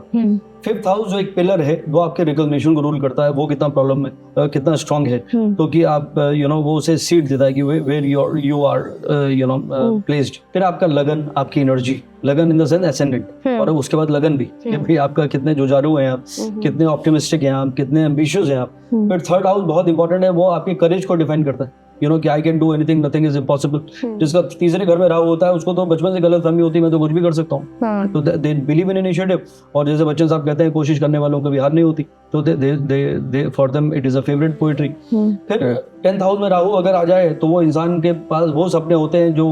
[SPEAKER 2] 5th house जो एक पिलर है, वो आपके रिकॉग्निशन को रूल करता है, वो कितना प्रॉब्लम में कितना स्ट्रांग है, तो कि आप वो उसे सीट देता है कि वेयर यू आर प्लेस्ड। फिर आपका लगन, आपकी एनर्जी, लगन इन द सेंस एसेंडेंट, और उसके बाद लगन भी, कि भाई आपका कितने जुझारू हैं आप, कितने ऑप्टिमिस्टिक हैं आप, कितने एम्बिशियस हैं आप। फिर 3rd हाउस बहुत इंपॉर्टेंट है, वो आपकी करेज को डिफाइन करता है, कि आई can do anything, nothing is impossible. जिसका तीसरे घर में राहु होता है, उसको तो बचपन से गलत फहमी होती है, मैं तो कुछ भी कर सकता हूँ, तो दे बिलीव इन इनिशिएटिव। और जैसे बच्चन साहब कहते हैं, कोशिश करने वालों को भी हार नहीं होती, तो they for them it is a favourite poetry. फिर 10th हाउस में राहु अगर आ जाए, तो वो इंसान के पास वो सपने होते हैं जो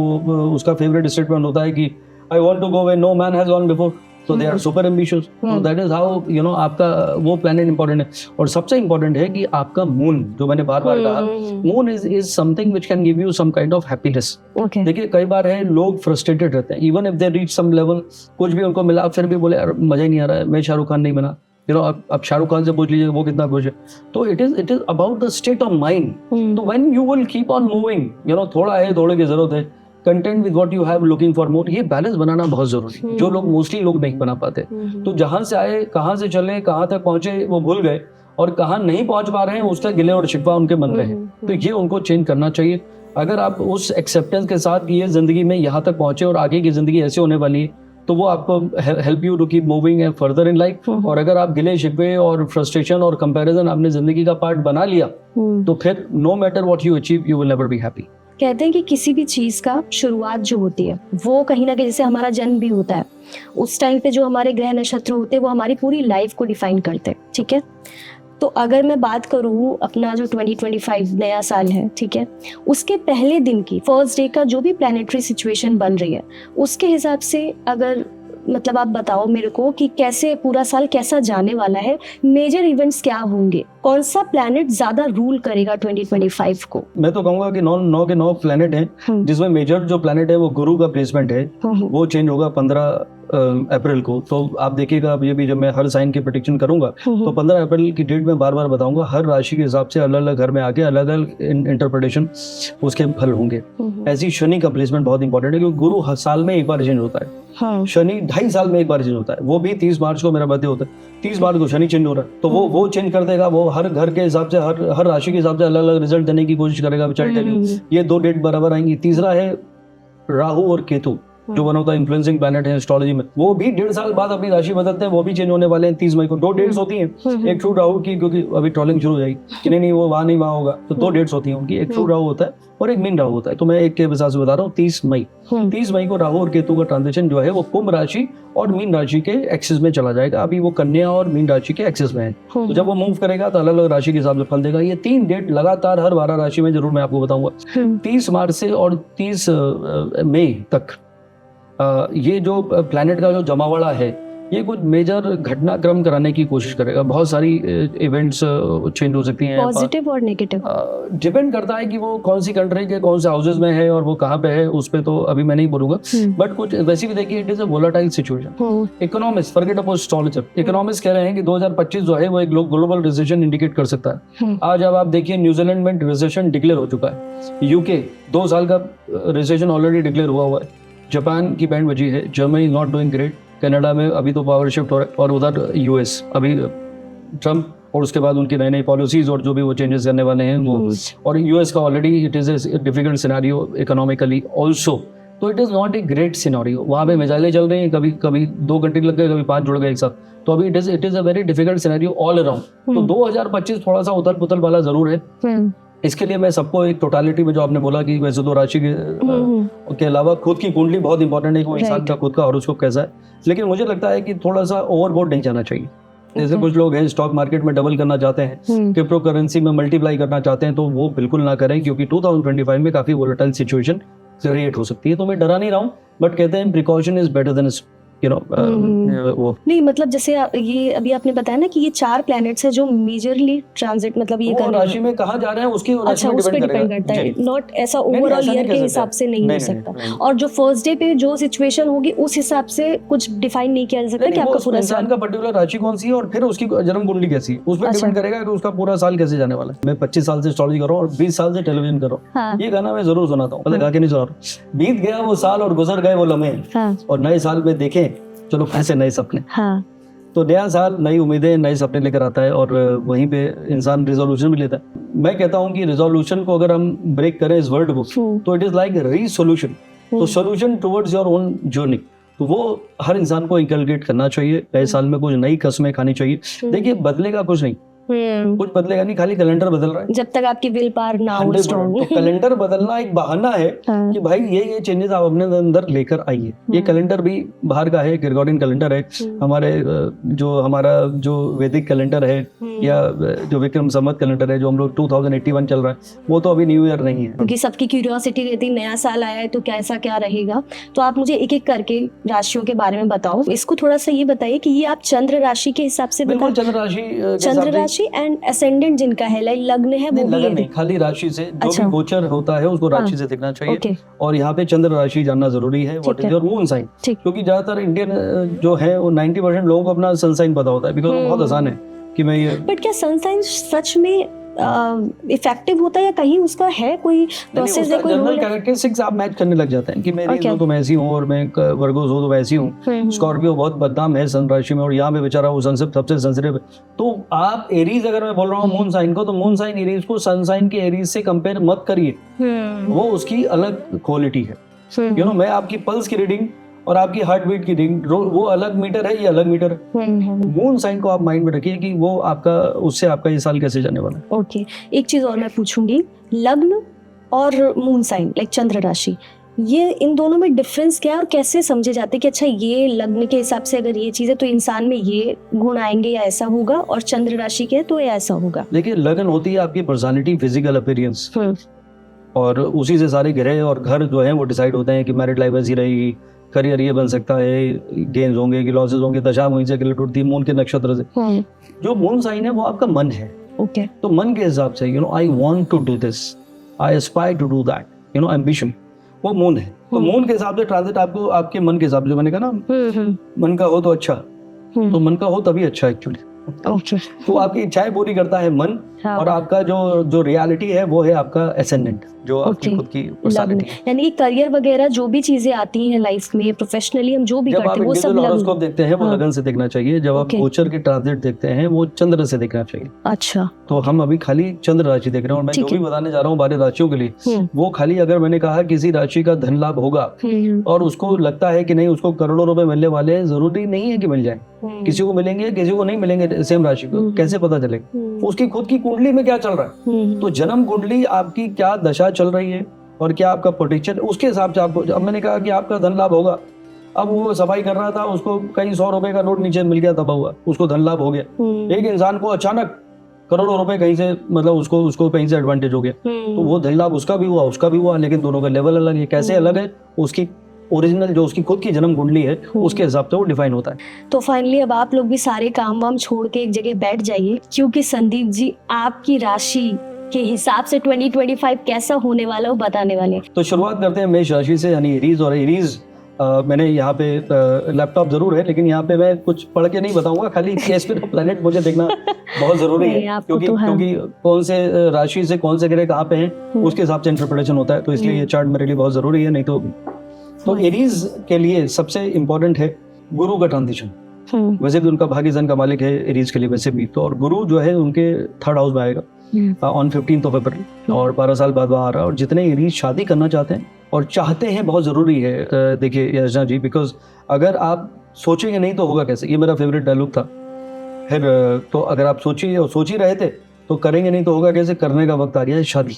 [SPEAKER 2] उसका फेवरेट स्टेटमेंट होता है कि I want to go where no man has gone before. So they are super ambitious. So that is how आपका वो planet important है। और सबसे important है कि आपका moon, जो मैंने बार बार कहा, moon is something which can give you some kind of happiness.
[SPEAKER 4] Okay.
[SPEAKER 2] देखिए, कई बार है लोग frustrated रहते हैं, even if they reach some level, कुछ भी उनको मिला, फिर भी बोले यार मजा ही नहीं आ रहा है, मैं शाहरुख खान नहीं बना। अब शाहरुख खान से पूछ लीजिए वो कितना खुश है। तो it is about the state of mind. तो when you will keep on moving, थोड़ा है, थोड़े की जरूरत है, content with what you have, looking for more, ये बैलेंस बनाना बहुत जरूरी है, जो लोग मोस्टली लोग नहीं बना पाते। तो जहां से आए, कहां से चले, कहां तक पहुंचे, वो भूल गए, और कहां नहीं पहुंच पा रहे हैं, उसका गिले और शिकवा उनके मन में है। तो ये उनको चेंज करना चाहिए। अगर आप उस एक्सेप्टेंस के साथ ये जिंदगी में यहाँ तक पहुंचे और आगे की जिंदगी ऐसे होने वाली है, तो वो आपको help you to keep moving and further in life. और अगर आप गिले शिकवे और फ्रस्ट्रेशन और कंपैरिजन अपनी जिंदगी का पार्ट बना लिया, तो फिर no matter what you achieve, you will never be happy.
[SPEAKER 4] कहते हैं कि किसी भी चीज का शुरुआत जो होती है, वो कहीं ना कहीं, जैसे हमारा जन्म भी होता है, उस टाइम पे जो हमारे ग्रह नक्षत्र होते हैं, वो हमारी पूरी लाइफ को डिफाइन करते हैं, ठीक है। तो अगर मैं बात करूँ अपना जो 2025 नया साल है, ठीक है, उसके पहले दिन की, फर्स्ट डे का जो भी प्लैनेटरी सिचुएशन बन रही है, उसके हिसाब से अगर मतलब आप बताओ मेरे को कि कैसे पूरा साल कैसा जाने वाला है, मेजर इवेंट्स क्या होंगे, कौन सा प्लैनेट ज्यादा रूल करेगा 2025 को?
[SPEAKER 2] मैं तो कहूंगा कि 9 के 9 प्लैनेट हैं, जिसमें मेजर जो प्लैनेट है वो गुरु का प्लेसमेंट है, वो चेंज होगा 15 अप्रैल को, तो आप देखिएगा अब ये भी जब मैं हर साइन की प्रेडिक्शन करूंगा तो 15 अप्रैल की डेट में बार बार बताऊंगा, हर राशि के हिसाब से अलग अलग घर में आके अलग अलग इंटरप्रिटेशन उसके फल होंगे। ऐसी शनि का प्लेसमेंट बहुत इंपॉर्टेंट है, क्योंकि गुरु हर साल में एक बार चेंज होता है,
[SPEAKER 4] हाँ।
[SPEAKER 2] शनि 2.5 साल में एक बार चेंज होता है, वो भी 30 मार्च को मेरा बर्थडे होता है, 30 मार्च को शनि चेंज हो रहा है, तो वो चेंज कर देगा, वो हर घर के हिसाब से हर राशि के हिसाब से अलग अलग रिजल्ट देने की कोशिश करेगा। ये 2 डेट बराबर आएंगी। तीसरा है राहु और केतु, जो one of the influencing planet है एस्ट्रोलॉजी में, वो भी 1.5 साल बाद अपनी राशि बदलते हैं, वो भी चेंज होने वाले हैं 30 मई को। 2 डेट्स होती हैं, एक ट्रू राहु की, क्योंकि अभी ट्रॉलिंग शुरू हो जाएगी कि नहीं वो वहां नहीं वहां होगा, तो 2 डेट्स होती हैं उनकी, एक ट्रू राहु होता है और एक मीन राहु होता है। तो मैं एक के हिसाब से बता रहा हूँ, 30 मई को राहु और केतु का ट्रांजिशन जो है वो कुंभ राशि और मीन राशि के एक्सिस में चला जाएगा। अभी वो कन्या और मीन राशि के एक्सिस में है, तो जब वो मूव करेगा तो अलग अलग राशि के हिसाब से फल देगा। ये 3 डेट लगातार हर 12 राशि में जरूर मैं आपको बताऊंगा। 30 मार्च से और 30 मई तक ये जो प्लैनेट का जो जमावड़ा है, ये कुछ मेजर घटनाक्रम कराने की कोशिश करेगा। बहुत सारी इवेंट्स चेंज हो सकती हैं,
[SPEAKER 4] पॉजिटिव और नेगेटिव,
[SPEAKER 2] डिपेंड करता है कि वो कौन सी कंट्री के कौन से हाउसेस में है और वो कहाँ पे है, उस पे तो अभी मैं नहीं बोलूंगा। बट कुछ वैसे भी देखिए, it is a volatile situation. Economics, forget about astrologer, economics कह रहे हैं कि 2025 जो है वो एक ग्लोबल रिसेशन इंडिकेट कर सकता है। आज अब आप देखिए न्यूजीलैंड में रिसेशन डिक्लेयर हो चुका है, यूके 2 साल का रिसेशन ऑलरेडी डिक्लेयर हुआ है, जापान की बैंड बजी है, Germany not doing great, Canada में अभी तो पावर शिफ्ट हो रहा है, और उधर यूएस अभी ट्रम्प और उसके बाद उनकी नई नई पॉलिसीज और जो भी वो चेंजेस करने वाले हैं वो, और यूएस का already it is a difficult scenario economically also, तो it is not a great scenario. वहाँ पे मिसाइलें चल रही हैं, कभी कभी 2 घंटे लग गए, कभी 5 जुड़ गए एक साथ, तो अभी it is a very difficult scenario all around. तो 2025 थोड़ा सा उथल पुथल वाला जरूर है। इसके लिए मैं सबको एक टोटालिटी में, जो आपने बोला कि वैसे तो राशि के अलावा खुद की कुंडली बहुत इंपॉर्टेंट है कि वो इंसान का खुद का हॉरोस्कोप कैसा है, लेकिन मुझे लगता है कि थोड़ा सा ओवरबोर्ड नहीं जाना चाहिए। जैसे कुछ लोग हैं स्टॉक मार्केट में डबल करना चाहते हैं, क्रिप्टो करेंसी में मल्टीप्लाई करना चाहते हैं, तो वो बिल्कुल ना करें, क्योंकि 2025 में काफी वोलेटाइल सिचुएशन क्रिएट हो सकती है। तो मैं डरा नहीं रहा हूँ, बट कहते हैं प्रिकॉशन इज बेटर देन वो
[SPEAKER 4] नहीं, मतलब जैसे ये अभी आपने बताया ना कि ये 4 प्लैनेट्स हैं जो मेजरली ट्रांजिट, मतलब ये कर
[SPEAKER 2] राशि में कहाँ जा रहे हैं उसकी
[SPEAKER 4] अच्छा उस पे डिपेंड करता है, नॉट ऐसा ओवरऑल ईयर के हिसाब से नहीं हो सकता। और जो फर्स्ट डे पे जो सिचुएशन होगी उस हिसाब से कुछ डिफाइन नहीं किया जा सकता कि आपका पूरा
[SPEAKER 2] इंसान का पर्टिकुलर राशि कौन सी है और फिर उसकी जन्म कुंडली कैसी है, उस पर डिपेंड करेगा कि उसका पूरा साल कैसे जाने वाला है। मैं 25 साल से एस्ट्रोलॉजी कर रहा हूँ और 20 साल से टेलीविजन कर रहा हूँ। ये गाना मैं जरूर सुनाता हूँ, पता गा के नहीं सुना रहा। बीत गया वो साल और गुजर गए वो लम्हे, और नए साल में देखें चलो कैसे नए सपने। तो नया साल नई उम्मीदें नए सपने लेकर आता है, और वहीं पे इंसान रिजोल्यूशन भी लेता है। मैं कहता हूँ कि रिजोल्यूशन को अगर हम ब्रेक करें इस वर्ड को, तो इट इज लाइक रीसोल्यूशन, तो solution towards your own journey. तो वो हर इंसान को इंकलकेट करना चाहिए। नए साल में कुछ नई कसमें खानी चाहिए। देखिए बदलेगा कुछ नहीं, कुछ बदलेगा नहीं, खाली कैलेंडर बदल रहा है,
[SPEAKER 4] जब तक आपकी विल पावर ना हो स्ट्रांग।
[SPEAKER 2] तो कैलेंडर बदलना एक बहाना है कि भाई ये चेंजेस आप अपने अंदर लेकर आइए। ये कैलेंडर भी बाहर का है, ग्रेगोरियन कैलेंडर है, हमारा जो वैदिक कैलेंडर है या जो विक्रम संवत कैलेंडर है जो हम लोग 2081 चल रहा है, वो तो अभी न्यू ईयर नहीं है,
[SPEAKER 4] क्योंकि सबकी क्यूरियोसिटी रहती है नया साल आया है तो कैसा क्या रहेगा। तो आप मुझे एक एक करके राशियों के बारे में बताओ। इसको थोड़ा सा ये बताइए कि ये आप चंद्र राशि के हिसाब से
[SPEAKER 2] बिल्कुल
[SPEAKER 4] चंद्र राशि एंड असेंडेंट जिनका है, लाइक लग्न है वो भी
[SPEAKER 2] नहीं, खाली राशि से जो भी गोचर होता है उसको राशि से देखना चाहिए। और यहाँ पे चंद्र राशि जानना जरूरी है, what is your moon sign, क्योंकि ज्यादातर इंडियन जो है वो 90% लोगों को अपना सन साइन पता होता है, बिकॉज वो बहुत आसान है कि मैं ये।
[SPEAKER 4] बट क्या सन साइन सच में इफेक्टिव होता है या कहीं उसका है कोई प्रोसेस है, कोई
[SPEAKER 2] जनरल कैरेक्टरिस्टिक्स आप मैच करने लग जाते हैं कि मेरी तो मैं ऐसी हूँ और मैं वर्गोस हूँ तो वैसी हूँ। स्कॉर्पियो बहुत बदनाम है सन राशि में और यहाँ पे बेचारा वो सबसे सेंसिटिव है। तो आप एरीज, अगर मैं बोल रहा हूँ मून साइन को, तो मून साइन एरीज को सन साइन के एरीज से कंपेयर मत करिए, वो उसकी अलग क्वालिटी है। यू नो, मैं आपकी पल्स की रीडिंग और आपकी हार्ट बीट की रीडिंग वो अलग मीटर है, ये अलग मीटर है। मून साइन को आप माइंड में रखिए कि वो आपका, उससे आपका ये साल कैसे जाने वाला है।
[SPEAKER 4] ओके, एक चीज और मैं पूछूंगी, लग्न और मून साइन लाइक चंद्र राशि, ये इन दोनों में डिफरेंस क्या है और कैसे समझे जाते हैं कि अच्छा ये लग्न के हिसाब से अगर ये चीज है तो इंसान में ये गुण आएंगे या ऐसा होगा, और चंद्र राशि के तो ये ऐसा होगा।
[SPEAKER 2] देखिए लग्न होती है आपकी पर्सनालिटी, फिजिकल अपीयरेंस, और उसी से सारे ग्रह और घर जो है वो डिसाइड होते हैं कि मैरिड लाइफ ऐसी रहेगी, करियर ये बन सकता है, गेन्स होंगे कि लॉसेस होंगे, दशा वहीं से क्लियर होती है मून के नक्षत्र से। जो मून साइन है वो आपका मन है।
[SPEAKER 4] ओके,
[SPEAKER 2] तो मन के हिसाब से I want to do this, I aspire to do that, ambition. वो मून है। तो मून के हिसाब से ट्रांजिट आपको आपके मन के हिसाब से, जो मैंने कहा ना मन का हो तो अच्छा, तो मन का हो तभी अच्छा एक्चुअली। तो आपकी इच्छाएं पूरी करता है मन, और आपका जो रियलिटी है वो है आपका एसेंडेंट, जो आपकी खुद की पर्सनालिटी है।
[SPEAKER 4] यानी कि करियर वगैरह जो भी चीजें आती हैं लाइफ में, प्रोफेशनली हम जो भी करते हैं वो सब
[SPEAKER 2] हॉरोस्कोप देखते हैं वो लगन से देखना चाहिए। जब आप गोचर के ट्रांजिट देखते हैं वो चंद्र से देखना चाहिए।
[SPEAKER 4] अच्छा, तो
[SPEAKER 2] हम अभी खाली चंद्र राशि देख रहे हैं, और मैं जो भी बताने जा रहा हूँ 12 राशियों के लिए, वो खाली अगर मैंने कहा किसी राशि का धन लाभ होगा और उसको लगता है कि नहीं उसको करोड़ों रुपए मिलने वाले हैं, जरूरी नहीं है कि मिल जाए। किसी को मिलेंगे, किसी को नहीं मिलेंगे सेम राशि को, कैसे पता चलेगा? उसकी खुद की कुंडली में क्या चल रहा है। तो जन्म कुंडली आपकी क्या दशा चल रही है और क्या आपका पोटेंशियल, उसके हिसाब से आपको। अब मैंने कहा कि आपका धन लाभ होगा, अब वो सफाई कर रहा था, उसको कई 100 रुपए का नोट नीचे मिल गया, दबा हुआ, उसको धन लाभ हो गया। एक इंसान को अचानक करोड़ों रुपए कहीं से, मतलब उसको कहीं से एडवांटेज हो गया, तो वो धन लाभ उसका भी हुआ, लेकिन दोनों का लेवल अलग है। कैसे अलग है? उसकी ओरिजिनल जो उसकी खुद की जन्म कुंडली है उसके हिसाब से वो डिफाइन होता है।
[SPEAKER 4] तो फाइनली अब आप लोग भी सारे काम वाम छोड़ के एक जगह बैठ जाइए, क्योंकि संदीप जी आपकी राशि के हिसाब से 2025 कैसा होने वाला है वो बताने वाले हैं।
[SPEAKER 2] तो शुरुआत करते हैं मेष राशि से, यानी एरीज। और एरीज मैंने यहाँ पे लैपटॉप जरूर है, लेकिन यहाँ पे मैं कुछ पढ़ के नहीं बताऊंगा, खाली केस पे प्लैनेट मुझे देखना बहुत जरूरी है, क्योंकि कौन से राशि से कौन से ग्रह कहाँ पे हैं उसके हिसाब से इंटरप्रिटेशन होता है। तो इसलिए ये चार्ट मेरे लिए बहुत जरूरी है, नहीं तो एरीज के लिए सबसे इम्पोर्टेंट है गुरु का ट्रांजिशन। वैसे भी उनका भाग्य जन का मालिक है एरीज के लिए वैसे भी तो, और गुरु जो है उनके 3rd हाउस में आएगा ऑन 15 अप्रैल, और 12 साल बाद वहाँ आ रहा है। और जितने एरीज शादी करना चाहते हैं और चाहते हैं, बहुत जरूरी है, देखिए यशना जी, बिकॉज अगर आप सोचेंगे नहीं तो होगा कैसे, ये मेरा फेवरेट डायलॉग था। फिर तो अगर आप सोचिए और सोच ही रहे थे तो करेंगे नहीं तो होगा कैसे, करने का वक्त आ गया है शादी।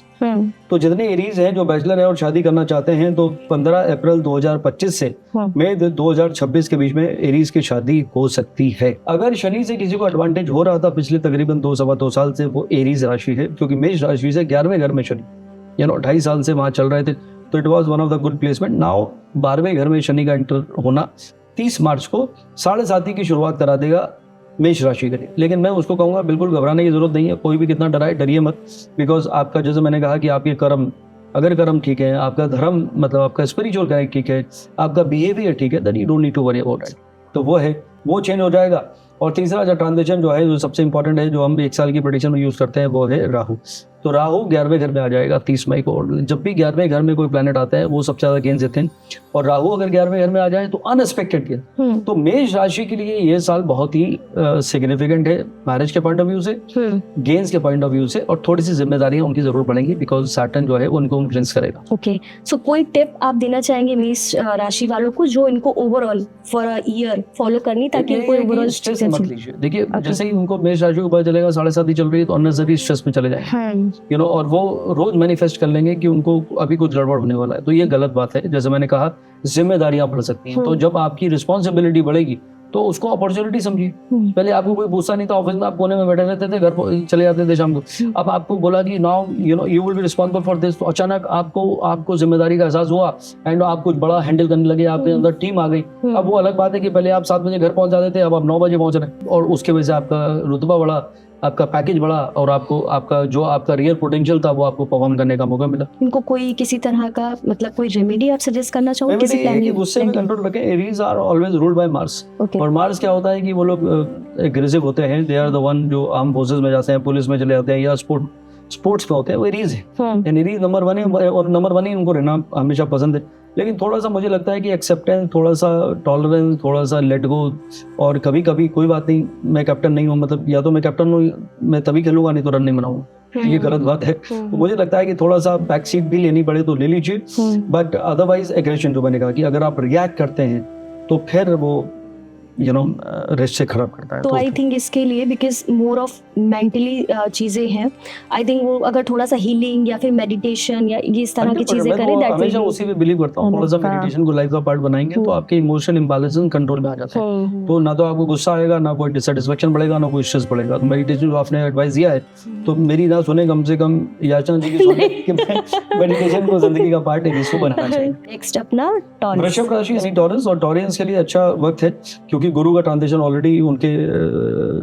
[SPEAKER 2] तो जितने एरीज हैं जो बैचलर है और शादी करना चाहते हैं, तो 15 अप्रैल 2025 से मई 2026 के बीच में एरीज की शादी हो सकती है। अगर शनि से किसी को एडवांटेज हो रहा था पिछले तकरीबन 2-2.25 साल से, वो एरीज राशि है, क्योंकि मेष राशि से 11वें घर में शनि, 2.5 साल से वहां चल रहे थे, तो it was one of the good placement. Now 12वें घर में शनि का एंटर होना 30 मार्च को 7.5 की शुरुआत करा देगा मेष राशि के लिए। लेकिन मैं उसको कहूंगा बिल्कुल घबराने की जरूरत नहीं है, कोई भी कितना डराए डरिए मत, बिकॉज आपका, जैसे मैंने कहा कि आपके कर्म, अगर कर्म ठीक है, आपका धर्म मतलब आपका स्पिरिचुअल कनेक्ट ठीक है, आपका बिहेवियर ठीक है, then you don't need to worry about it. तो वो है, वो चेंज हो जाएगा। और तीसरा जो ट्रांजिशन जो है, जो सबसे इंपॉर्टेंट है, जो हम 1 साल की प्रेडिक्शन में यूज करते हैं, वो है राहु। तो राहु 11वें घर में आ जाएगा 30 मई को। और जब भी 11वें घर में कोई प्लैनेट आता है वो सबसे ज्यादा गेंस देते हैं, और राहु अगर 11वें घर में आ जाए तो अनएक्सपेक्टेड गेन। तो मेष राशि के लिए ये साल बहुत ही सिग्निफिकेंट है, मैरिज के पॉइंट ऑफ व्यू से, गेंस के पॉइंट ऑफ व्यू से, और थोड़ी सी जिम्मेदारियां उनकी जरूर पड़ेंगी, बिकॉज सैटर्न जो है वो उनको इन्फ्लुएंस करेगा।
[SPEAKER 4] ओके, सो कोई टिप आप देना चाहेंगे मेष राशि वालों को, जो इनको overall for a year follow करनी, ताकि इनको ओवरऑल
[SPEAKER 2] स्ट्रेस मत लीजिए। देखिए जैसे ही उनको मेष राशि को पता चलेगा 7.5 चल रही है, तो अननेसेसरी स्ट्रेस में चले जाएंगे, और वो रोज मैनिफेस्ट कर लेंगे कि उनको अभी कुछ गड़बड़ होने वाला है। तो ये गलत बात है। जैसे मैंने कहा, जिम्मेदारियां बढ़ सकती हैं, तो जब आपकी रिस्पॉन्सिबिलिटी बढ़ेगी तो उसको अपॉर्चुनिटी समझिए। पहले आपको कोई पूछता नहीं था, ऑफिस में आप कोने में बैठे रहते थे, घर चले जाते थे शाम को। अब आपको बोला कि now you will be responsible for this, तो अचानक आपको जिम्मेदारी का एहसास हुआ, एंड आप कुछ बड़ा हैंडल करने लगे, आपके अंदर टीम आ गई। अब वो अलग बात है कि पहले आप 7 बजे घर पहुंच जाते थे, अब आप 9 बजे पहुंच रहे हैं, और उसके वजह से आपका रुतबा बढ़ा, आपका पैकेज बढ़ा, और आपका जो आपका रियल पोटेंशियल था वो आपको परफॉर्म करने का मौका मिला।
[SPEAKER 4] इनको कोई किसी तरह का मतलब कोई रेमेडी आप सजेस्ट करना चाहोगे? किसी प्लान में
[SPEAKER 2] गुस्से में कंट्रोल रखें। Aries are always ruled by Mars, और मार्स क्या होता है कि वो लोग एग्रेसिव होते हैं, दे आर द वन जो आर्म फोर्सेस में जाते हैं, पुलिस में चले जाते हैं, या स्पोर्ट्स में होते हैं, वो एरीज है। एरीज नंबर 1 है, और नंबर 1 ही उनको रहना हमेशा पसंद है। लेकिन थोड़ा सा मुझे लगता है कि एक्सेप्टेंस, थोड़ा सा टॉलरेंस, थोड़ा सा लेट गो, और कभी कभी कोई बात नहीं, मैं कैप्टन नहीं हूँ, मतलब या तो मैं कैप्टन हूँ, मैं तभी खेलूंगा, नहीं तो रन नहीं बनाऊंगा, ये गलत बात है। तो मुझे लगता है कि थोड़ा सा बैक सीट भी लेनी पड़े तो ले लीजिए, बट अदरवाइज एग्रेशन, जो मैंने कहा कि अगर आप रिएक्ट करते हैं तो फिर वो रिस्क से खराब करता है।
[SPEAKER 4] तो आई थिंक इसके लिए, बिकॉज मोर ऑफ मेंटली चीजें हैं, आई थिंक वो अगर थोड़ा सा हीलिंग या फिर मेडिटेशन या इस तरह की चीजें करें, दैट
[SPEAKER 2] हमेशा उसी पे बिलीव करता हूँ। थोड़ा सा मेडिटेशन को लाइफ का पार्ट बनाएंगे तो आपके इमोशन इंबैलेंस कंट्रोल में आ जाता है। तो ना तो आपको गुस्सा आएगा, ना कोई डिससैटिस्फैक्शन बढ़ेगा, ना कोई स्ट्रेस बढ़ेगा। तो मेडिटेशन जो आपने एडवाइस दिया है, तो मेरी ना सुने, कम से कम याचना जी की सुने कि मेडिटेशन को जिंदगी का पार्ट है, इसको बनाना चाहिए।
[SPEAKER 4] नेक्स्ट अपना टॉरस,
[SPEAKER 2] वृषभ राशि यानी टॉरस, और टॉरियंस के लिए अच्छा वक्त है, क्योंकि क्योंकि गुरु का ट्रांजिशन ऑलरेडी उनके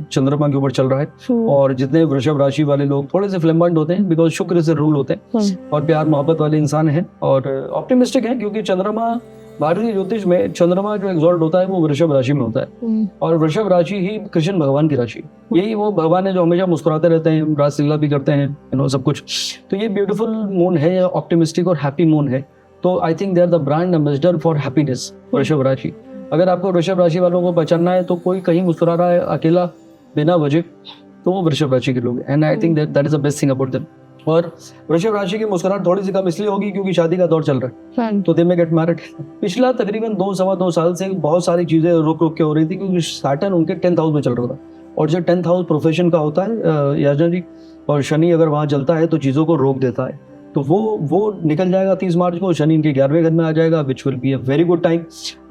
[SPEAKER 2] चंद्रमा के ऊपर चल रहा है। और जितने वृषभ राशि वाले लोग थोड़े से फ्लेम्बॉयंट होते हैं बिकॉज शुक्र से रूल होते हैं और प्यार मोहब्बत वाले इंसान हैं और ऑप्टिमिस्टिक हैं, क्योंकि चंद्रमा भारतीय ज्योतिष में चंद्रमा जो एग्जॉल्ट होता है वो वृषभ राशि में होता है और वृषभ राशि ही कृष्ण भगवान की राशि, यही वो भगवान है जो हमेशा मुस्कुराते रहते हैं, रासलीला भी करते हैं, सब कुछ। तो ये ब्यूटीफुल मून है, ऑप्टिमिस्टिक और हैप्पी मून है। तो I think they are the brand ambassador for happiness वृषभ राशि। अगर आपको वृषभ राशि वालों को पहचानना है तो कोई कहीं मुस्कुरा रहा है अकेला बिना वजह, तो वो वृषभ राशि के लोग हैं and I think that is the best thing about them. और वृषभ राशि की मुस्कुराहट थोड़ी सी कम इसलिए होगी क्योंकि शादी का दौर चल रहा है, तो दे में गेट मैरिड। पिछला तकरीबन 2-2.25 साल से बहुत सारी चीजें रुक के हो रही थी क्योंकि सैटर्न उनके 10th हाउस में चल रहा था और जो 10th हाउस प्रोफेशन का होता है याजन जी, और शनि अगर वहाँ चलता है तो चीज़ों को रोक देता है। तो वो निकल जाएगा 30 मार्च को, शनि इनके 11वें घर में आ जाएगा which will be a very good time.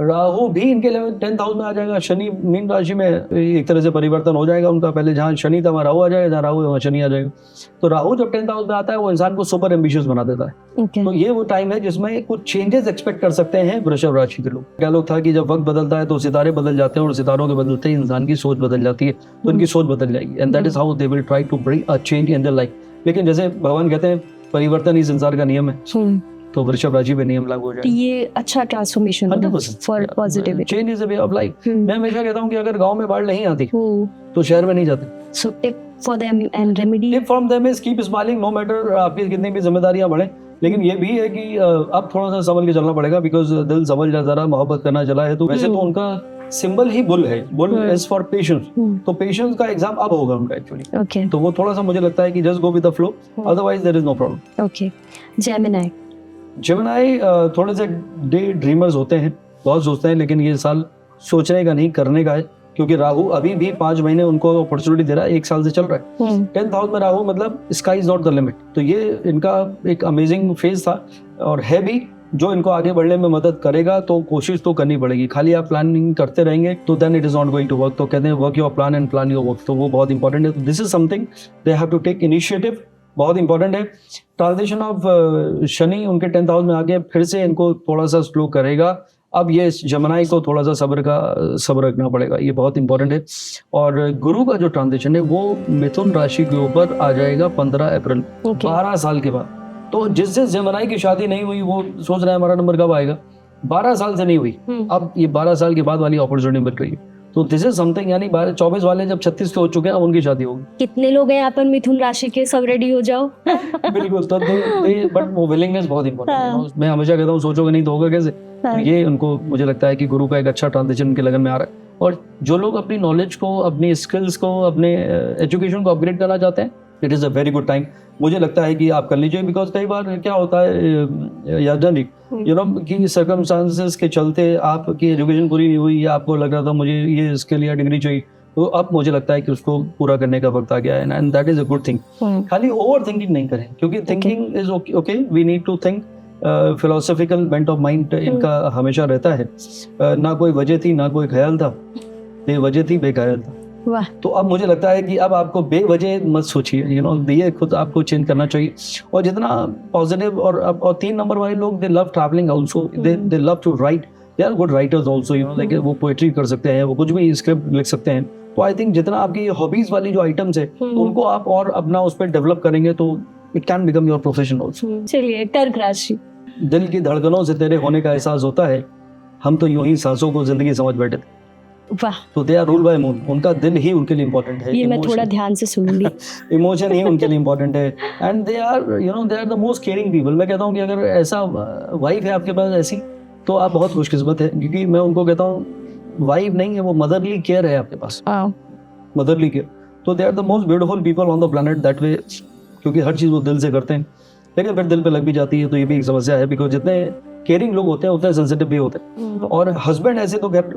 [SPEAKER 2] Rahu भी इनके 10th हाउस में आ जाएगा, शनि मीन राशि में एक तरह से परिवर्तन हो जाएगा उनका, पहले जहाँ शनि था वहाँ राहु आ जाएगा, जहाँ राहु है वहाँ शनि आ जाएगा। तो राहु जब 10th हाउस में आता है वो इंसान को सुपर एम्बिशियस बना देता है। तो ये वो टाइम है जिसमें कुछ चेंजेस एक्सपेक्ट कर सकते हैं वृषभ राशि के लोग। क्या लोग था कि जब वक्त बदलता है तो सितारे बदल जाते हैं और सितारों के बदलते ही इंसान की सोच बदल जाती है, तो इनकी सोच बदल जाएगी and that is how they will try to bring a change in their life. लेकिन जैसे भगवान कहते हैं परिवर्तन ही संसार का नियम है, तो वृषभ राशि पे नियम लागू हो जाएगा।
[SPEAKER 4] ये अच्छा transformation for positive
[SPEAKER 2] change is a way of life. मैं हमेशा कहता हूँ कि अगर गांव में बाढ़ नहीं आती तो शहर में नहीं जाते।
[SPEAKER 4] So tip for them and remedy
[SPEAKER 2] tip from them is keep smiling no matter आपकी कितनी भी जिम्मेदारियां बढ़े, लेकिन ये भी है कि अब थोड़ा सा संभल के चलना पड़ेगा बिकॉज दिल संभल जा जरा, मोहब्बत करना चला है। तो वैसे तो उनका सिंबल ही बुल है, बुल इज फॉर पेशेंस, तो पेशेंस का एग्जाम अब होगा उनका एक्चुअली।
[SPEAKER 4] ओके,
[SPEAKER 2] तो वो थोड़ा सा मुझे लगता है कि just go with the flow, otherwise there is no problem.
[SPEAKER 4] Okay, Gemini
[SPEAKER 2] Gemini थोड़े से डे ड्रीमर्स होते हैं, बहुत सोचते हैं, लेकिन ये साल सोचने का नहीं करने का है क्योंकि राहु अभी भी 5 महीने उनको अपॉर्चुनिटी दे रहा है, 1 साल से चल रहा है। 10th हाउस में राहु मतलब sky is not the limit, तो ये इनका एक अमेजिंग फेज था और है भी, जो इनको आगे बढ़ने में मदद करेगा। तो कोशिश तो करनी पड़ेगी, खाली आप प्लानिंग करते रहेंगे तो then it is not going to work. तो कहते हैं work your plan and plan your work, तो वो बहुत इंपॉर्टेंट है। तो this is something they have to take initiative, बहुत इंपॉर्टेंट है। ट्रांजिशन ऑफ शनि उनके 10th हाउस में आके फिर से इनको थोड़ा सा स्लो करेगा। अब ये जेमिनी को थोड़ा सा सब्र रखना पड़ेगा, ये बहुत इंपॉर्टेंट है। और गुरु का जो ट्रांजिशन है वो मिथुन राशि के ऊपर आ जाएगा 15 अप्रैल, 12 साल के बाद। तो जिससे जेमिनी की शादी नहीं हुई वो सोच रहे हैं हमारा नंबर कब आएगा, 12 साल से नहीं हुई, अब ये 12 साल के बाद वाली अपॉर्चुनिटी मिल रही है। तो दिस इज समथिंग, यानी 24 वाले जब 36 के हो चुके हैं अब उनकी शादी होगी।
[SPEAKER 4] कितने लोग हैं यहाँ पर मिथुन राशि के, सब रेडी हो जाओ।
[SPEAKER 2] बिल्कुल, तो बट वो विलिंगनेस बहुत इंपॉर्टेंट है। मैं हमेशा कहता हूँ सोचोगे नहीं तो होगा कैसे। तो ये उनको मुझे लगता है कि गुरु का एक अच्छा ट्रांजिशन उनके लगन में आ रहा है। और जो लोग अपनी नॉलेज को, अपनी स्किल्स को, अपने एजुकेशन को अपग्रेड करना चाहते हैं, it is a very good time. मुझे लगता है कि आप कर लीजिए, बिकॉज कई बार क्या होता है याजन यू नो कि सर्कमस्टांसेस के चलते आपकी एजुकेशन पूरी नहीं हुई या आपको लग रहा था मुझे ये स्किल या डिग्री चाहिए, तो अब मुझे लगता है कि उसको पूरा करने का वक्त आ गया है and that is a good thing. खाली ओवर थिंकिंग नहीं करें, क्योंकि thinking is okay, we need to think. Philosophical bent of mind इनका हमेशा रहता है। ना कोई वजह थी ना कोई ख्याल था, बेवजह थी बेख्याल था।
[SPEAKER 4] वाह।
[SPEAKER 2] तो अब मुझे लगता है कि अब आपको बेवजह मत सोचिए, यू नो, ये खुद आपको चेंज करना चाहिए। और जितना पॉजिटिव और 3 नंबर वाले लोग, they love travelling also, they love to write, they are good writers also, you know, like वो पोएट्री कर सकते हैं, वो कुछ भी स्क्रिप्ट लिख सकते हैं। तो आई थिंक जितना आपकी हॉबीज वाली जो आइटम्स है उनको आप और अपना उस पर डेवलप करेंगे तो it can become your profession also.
[SPEAKER 4] चलिए, कर्क राशि।
[SPEAKER 2] दिल की धड़कनों से तेरे होने का एहसास होता है, हम तो यूं ही सांसों को जिंदगी समझ बैठे थे।
[SPEAKER 4] वाह।
[SPEAKER 2] तो they are rule by moon, उनका दिल ही उनके लिए इम्पोर्टेंट है।
[SPEAKER 4] ये मैं थोड़ा ध्यान से सुनूंगी।
[SPEAKER 2] इमोशन ही उनके लिए इम्पोर्टेंट है and they are, you know, they are the most caring people. मैं कहता हूँ कि अगर ऐसा वाइफ है आपके पास ऐसी, तो आप बहुत खुशकिस्मत है, क्योंकि मैं उनको कहता हूँ वाइफ नहीं है, वो मदरली केयर है आपके पास, मदरली केयर। तो they are the most beautiful people on the planet that way, क्योंकि हर चीज़ वो दिल से करते हैं, लेकिन फिर दिल पे लग भी जाती है, तो ये भी एक समस्या है। बिकॉज जितने केयरिंग लोग होते हैं उतने सेंसिटिव भी होते हैं। और हस्बैंड ऐसे तो खैर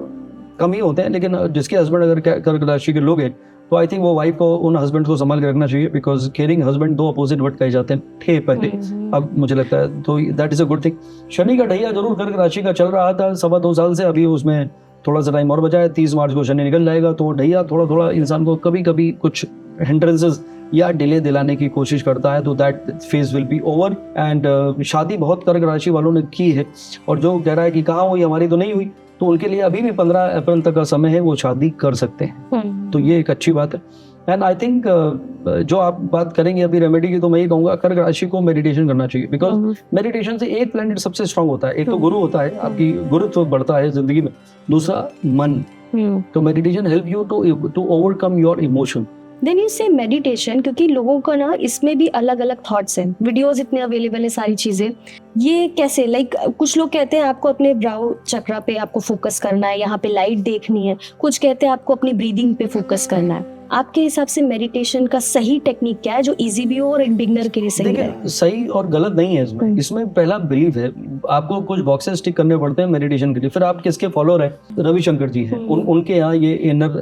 [SPEAKER 2] कम ही होते हैं, लेकिन जिसके हस्बैंड अगर कर्क राशि के लोग हैं तो आई थिंक वो वाइफ को, उन हस्बैंड को संभाल के रखना चाहिए, because caring husband 2 opposite word कहे जाते थे पहले, अब मुझे लगता है तो that is a good thing. Shani का ढैया जरूर कर्क राशि का चल रहा था 2.25 साल से, अभी उसमें थोड़ा सा टाइम और बचा है, 30 मार्च को शनि निकल जाएगा। तो ढैया थोड़ा थोड़ा इंसान को कभी कभी कुछ हिंड्रेंसेस या डिले दिलाने की कोशिश करता है, तो that phase will be over. And शादी बहुत कर्क राशि वालों ने की है, और जो कह रहा है कि कहाँ हुई, हमारी तो नहीं हुई, तो उनके लिए अभी भी 15 अप्रैल तक का समय है, वो शादी कर सकते हैं। तो ये एक अच्छी बात है। एंड आई थिंक जो आप बात करेंगे अभी रेमेडी की, तो मैं ये कहूँगा कर्क राशि को मेडिटेशन करना चाहिए, बिकॉज मेडिटेशन से एक प्लैनेट सबसे स्ट्रांग होता है। एक तो गुरु होता है, आपकी गुरुत्व बढ़ता है जिंदगी में, दूसरा मन। तो meditation help you to overcome your emotion.
[SPEAKER 4] Then you say meditation, क्योंकि लोगों का ना इसमें भी अलग अलग थॉट्स हैं, वीडियोस इतने अवेलेबल है, सारी चीजें। ये कैसे, लाइक कुछ लोग कहते हैं आपको अपने ब्राउ चक्रा पे आपको फोकस करना है, यहाँ पे लाइट देखनी है, कुछ कहते हैं आपको अपनी ब्रीदिंग पे फोकस करना है। आपके हिसाब से मेडिटेशन का सही टेक्निक क्या है जो इजी भी हो और एक बिगनर के लिए सही है?
[SPEAKER 2] सही और गलत नहीं है इसमें। इसमें पहला बिलीफ है, आपको कुछ बॉक्सेस टिक करने पड़ते हैं मेडिटेशन के लिए। फिर आप किसके फॉलोअर हैं? रविशंकर जी हैं, उनके यहाँ ये इनर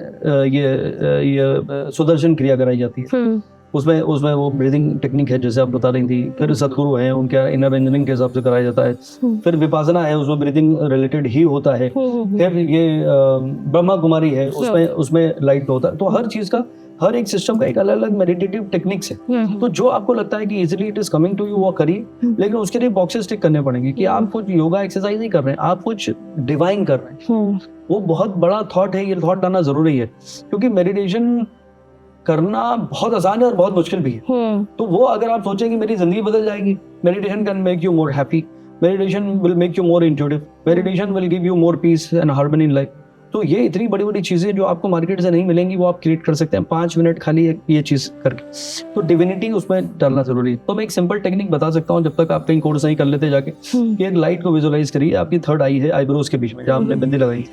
[SPEAKER 2] ये सुदर्शन क्रिया कराई जाती है। उसमें वो ब्रीदिंग टेक्निक है जैसे आप बता रही थी। फिर सदगुरु हैं, उनके इनर इंजीनियरिंग के हिसाब से कराया जाता है। फिर विपासना है, उसमें ब्रीदिंग रिलेटेड ही होता है। फिर ये ब्रह्मा कुमारी है, उसमें लाइट होता है। तो हर चीज का, हर एक सिस्टम का एक अलग अलग मेडिटेटिव टेक्निक्स है। तो जो आपको लगता है कि easily it is coming to you, वो करिए, लेकिन उसके लिए बॉक्सेस टिक करने पड़ेंगे कि आप कुछ योगा एक्सरसाइज नहीं कर रहे हैं, आप कुछ डिवाइन कर रहे हैं। वो बहुत बड़ा थॉट है, ये थॉट आना जरूरी है, क्योंकि मेडिटेशन करना बहुत आसान है और बहुत मुश्किल भी है। तो वो अगर आप सोचें कि मेरी जिंदगी बदल जाएगी, meditation can make you more happy, meditation will make you more intuitive, meditation will give you more peace and harmony in life. तो ये इतनी बड़ी बड़ी चीजें जो आपको मार्केट से नहीं मिलेंगी, वो आप क्रिएट कर सकते हैं 5 मिनट खाली ये चीज करके। तो डिविनिटी उसमें डालना जरूरी है। तो मैं एक सिंपल टेक्निक बता सकता हूँ, जब तक आप कहीं कोर्स नहीं कर लेते जाके, कि एक लाइट को विजुअलाइज करिए, आपकी थर्ड आई है आईब्रोज के बीच में जहाँ आपने बिंदी लगाई।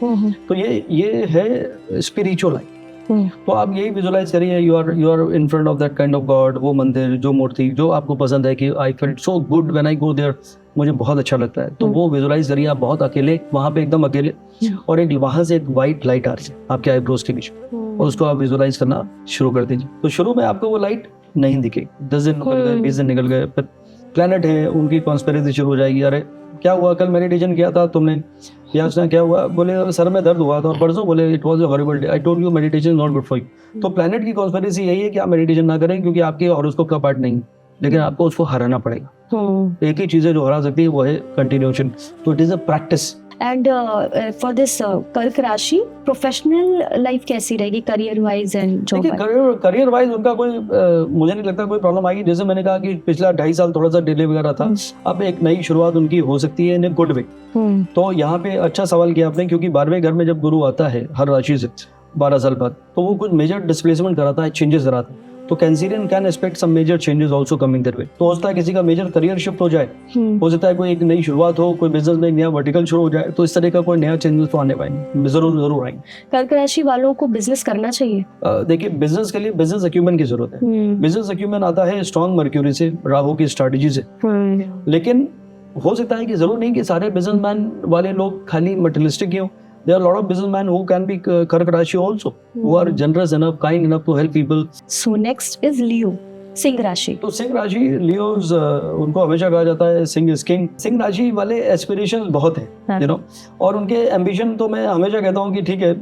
[SPEAKER 2] तो ये है स्पिरिचुअल आई। तो आप यही विजुअलाइज करिए, you are in front of that kind of god. वो मंदिर, जो मूर्ति जो आपको पसंद है कि I felt so good when I go there, मुझे बहुत अच्छा लगता है, तो वो विजुअलाइज करिए। आप बहुत अकेले वहां पे, एकदम अकेले, और एक वहां से एक व्हाइट लाइट आ रही है आपके आईब्रोज के बीच में, और उसको आप विजुअलाइज करना शुरू कर दीजिए। तो शुरू में आपको वो लाइट नहीं दिखेगी, 10 दिन निकल गए, 20 दिन निकल गए, फिर प्लैनेट है उनकी कॉन्स्पिरेसी शुरू हो जाएगी। अरे क्या हुआ, कल मेडिटेशन किया था तुमने, या उसने क्या हुआ, बोले सर में दर्द हुआ था, और परसों बोले it was a horrible day, I told you meditation is not good for you. तो प्लैनेट की कॉन्स्पिरेसी यही है कि आप मेडिटेशन ना करें, क्योंकि आपके हॉरोस्कोप का पार्ट नहीं है, लेकिन आपको उसको हराना पड़ेगा। एक ही चीज है जो हरा सकती है, वो है कंटिन्यूएशन। तो it is a practice.
[SPEAKER 4] And for this कर्क राशि, प्रोफेशनल लाइफ कैसी रहेगी, career wise and job?
[SPEAKER 2] Career wise उनका कोई मुझे नहीं लगता कोई प्रॉब्लम आएगी। जैसे मैंने कहा कि पिछला 2.5 साल थोड़ा सा डिले वगैरह था, अब एक नई शुरुआत उनकी हो सकती है इन ए गुड वे। तो यहाँ पे अच्छा सवाल किया आपने, क्योंकि 12वें घर में जब गुरु आता है हर राशि से 12 साल बाद, तो वो कुछ मेजर डिस्प्लेसमेंट कराता है, चेंजेस कराता है। तो Cancerian can expect some major changes also coming their way. तो हो सकता है किसी का मेजर करियर शिफ्ट हो जाए, हो सकता है कोई एक नई शुरुआत हो, कोई बिजनेस में एक नया वर्टिकल शुरू हो जाए। तो इस तरह का कोई नया चेंजेस तो आने पाएंगे, जरूर आएंगे।
[SPEAKER 4] कर्क राशि वालों को बिजनेस करना चाहिए?
[SPEAKER 2] देखिए, बिजनेस के लिए बिजनेस एक्यूमेंट की जरूरत है। बिजनेस एक्यूमेंट आता है स्ट्रॉन्ग मर्क्यूरी से, राहु की स्ट्रेटजी से। लेकिन हो सकता है कि जरूर नहीं कि सारे बिजनेसमैन वाले लोग खाली मटेरियलिस्टिक ही हों। There are a lot of businessmen who can be Kark Rashi also, who are generous enough, kind enough to help people.
[SPEAKER 4] So next is Leo, Singh राशि।
[SPEAKER 2] तो सिंह राशि, लियोज उनको हमेशा कहा जाता है सिंह इज किंग। सिंह राशि वाले एस्पिरेशंस बहुत है, यू नो, और उनके एम्बिशन तो मैं हमेशा कहता हूँ कि ठीक है,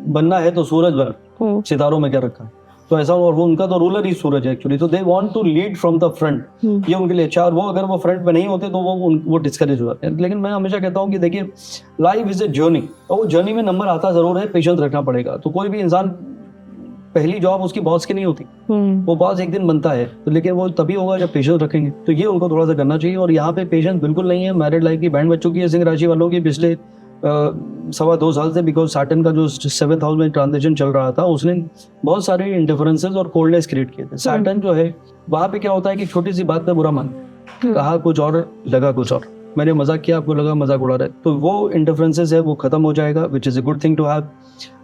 [SPEAKER 2] बनना है तो सूरज बन, सितारों में क्या रखा है, तो ऐसा। और वो उनका तो रूलर ही सूरज है एक्चुअली। तो they want to lead from the front, ये उनके लिए अच्छा। और वो अगर वो फ्रंट पे नहीं होते तो वो डिस्करेज हो जाते हैं। लेकिन मैं हमेशा कहता हूँ कि देखिए, लाइफ इज ए जर्नी, और वो जर्नी में नंबर आता जरूर है, पेशेंस रखना पड़ेगा। तो कोई भी इंसान, पहली जॉब उसकी बॉस की नहीं होती, वो बॉस एक दिन बनता है, तो लेकिन वो तभी होगा जब पेशेंस रखेंगे। तो ये उनको थोड़ा सा करना चाहिए, और यहाँ पे पेशेंस बिल्कुल नहीं है। मैरिड लाइफ की बैंड बज चुकी है सिंह राशि वालों की पिछले 2.25 साल से, बिकॉज सैटर्न का जो 7th हाउस में ट्रांजिशन चल रहा था, उसने बहुत सारे इंडिफरेंसेस और कोल्डनेस क्रिएट किए थे। सैटर्न जो है, वहाँ पे क्या होता है कि छोटी सी बात पे बुरा मान, कहा कुछ और लगा कुछ और, मैंने मजाक किया, आपको लगा मजाक उड़ा रहे, तो वो इंडिफरेंसेस है वो खत्म हो जाएगा, which is a good thing to have.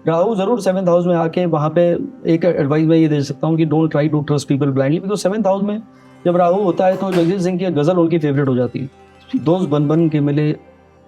[SPEAKER 2] Rahu जरूर 7th हाउस में आके, वहाँ पे एक एडवाइस मैं ये दे सकता हूँ कि don't try to trust people blindly, because 7th house में जब राहु होता है तो जगजीत सिंह की गजल उनकी फेवरेट हो जाती है, दोस्त बन बन के मिले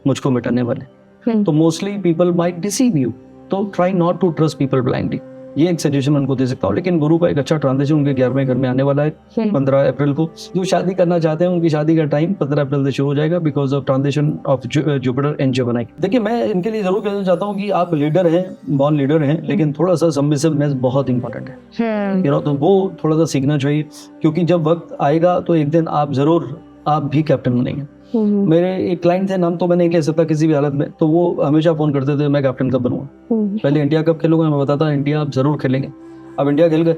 [SPEAKER 2] मुझको मिटाने वाले। तो mostly people might deceive you, तो try not to trust people blindly, ये एक सजेशन उनको दे सकता हूँ। लेकिन गुरु का एक अच्छा ट्रांजिशन उनके 11वें घर में आने वाला है 15 अप्रैल को। जो शादी करना चाहते हैं उनकी शादी का टाइम 15 अप्रैल से शुरू हो जाएगा, because of transition of Jupiter and Gemini. देखिए, मैं इनके लिए जरूर कहना चाहता हूँ कि आप लीडर हैं, बॉर्न लीडर हैं, लेकिन थोड़ा सा सबमिसिवनेस बहुत इंपॉर्टेंट है, यू नो, तो वो थोड़ा सा सीखना चाहिए, क्योंकि जब वक्त आएगा तो एक दिन आप भी कैप्टन बनेंगे। मेरे एक क्लाइंट थे, नाम तो मैं नहीं ले सकता किसी भी हालत में, तो वो हमेशा फोन करते थे मैं कैप्टन कब बनूंगा, पहले इंडिया कप खेलूंगा, मैं बताता इंडिया आप जरूर खेलेंगे, अब इंडिया खेल गए,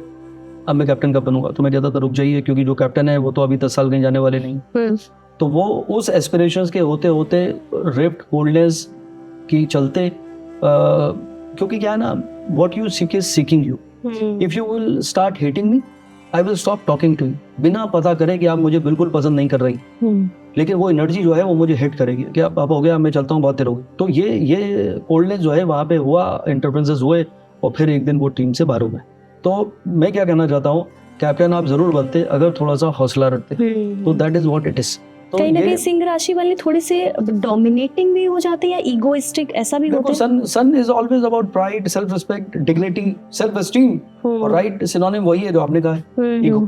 [SPEAKER 2] अब मैं कैप्टन कब बनूंगा, तो मैं कहता था रुक जाइए, क्योंकि जो कैप्टन है वो तो अभी 10 साल कहीं जाने वाले नहीं। तो वो उस एस्पिरेशंस के होते होते रिफ्ट कोल्डनेस की चलते क्योंकि क्या है ना, what you seek is seeking you, if you will start hating me I will stop talking to you, बिना पता करे कि आप मुझे बिल्कुल पसंद नहीं कर रही, लेकिन वो एनर्जी जो है वो मुझे हिट करेगी कि अब हो गया, मैं चलता हूँ, बहुत देर हो गई। तो ये कोल्डनेस जो है वहाँ पे हुआ, इंटरफ्रेंसेस हुए और फिर एक दिन वो टीम से बाहर हो गए। तो मैं क्या कहना चाहता हूँ, कैप्टन आप जरूर बनते अगर थोड़ा सा हौसला रखते, तो that is what it is. तो
[SPEAKER 4] कहीं ना कहीं सिंह राशि वाले थोड़े से डोमिनेटिंग भी हो जाते हैं या ईगोइस्टिक, ऐसा भी होता है?
[SPEAKER 2] Sun is always about pride, self respect, dignity, self esteem, और राइट सिनोनिम वही है जो आपने कहा है, ईगो।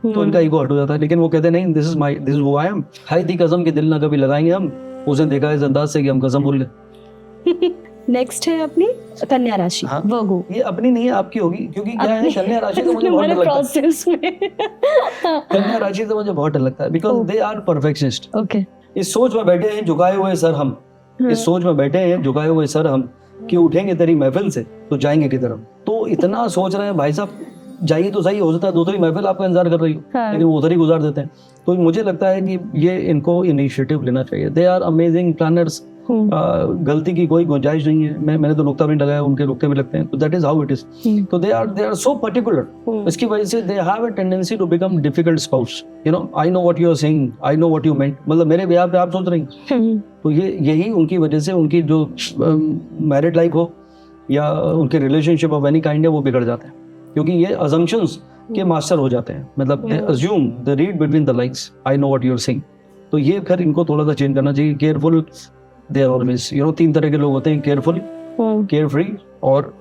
[SPEAKER 2] तो इनका ईगो हट हो जाता है, लेकिन वो कहते नहीं, this is who I am. हाय दी कसम की दिल ना कभी लगाएंगे हम, उसने देखा इस अंदाज से कि हम कसम भूल गए।
[SPEAKER 4] नेक्स्ट है अपनी कन्या राशि,
[SPEAKER 2] हाँ,
[SPEAKER 4] वर्गो।
[SPEAKER 2] ये अपनी नहीं है, आपकी होगी, क्योंकि क्या है, कन्या राशि से मुझे बहुत डर लगता है। कन्या राशि से मुझे बहुत डर लगता है, because they are perfectionist.
[SPEAKER 4] Okay,
[SPEAKER 2] इस सोच में बैठे हैं झुकाए हुए सर हम, इस सोच में बैठे हैं झुकाए हुए सर हम कि उठेंगे तेरी महफिल से तो जाएंगे किधर हम। तो इतना सोच रहे हैं भाई साहब, जाइए तो सही, हो सकता है दूसरी महफिल आपका इंतजार कर रही हो, लेकिन वो उधर ही गुजार देते हैं। तो मुझे लगता है कि ये इनको इनिशिएटिव लेना चाहिए। दे आर अमेजिंग प्लानर्स, गलती की कोई गुंजाइश नहीं है। मैंने तो नुक्ता भी नहीं लगाया, उनके नुक्ते भी लगते हैं, तो that is how it is. तो दे आर सो पर्टिकुलर, इसकी वजह से they have a tendency to become difficult spouse. You know, I know what you are saying, I know what you meant, मतलब मेरे ब्याह पे आप सोच रही हैं। तो यही उनकी वजह से उनकी जो मैरिड लाइफ हो या उनके रिलेशनशिप ऑफ एनी काइंड है वो बिगड़ जाते हैं, क्योंकि ये अजम्पशंस के मास्टर हो जाते हैं। मतलब they assume, they read between the lines, I know what you are saying. तो ये फिर इनको थोड़ा सा चेंज करना चाहिए। Careful, they are always, you know, 3 तरह के लोग होते हैं, केयरफुल, केयर फ्री और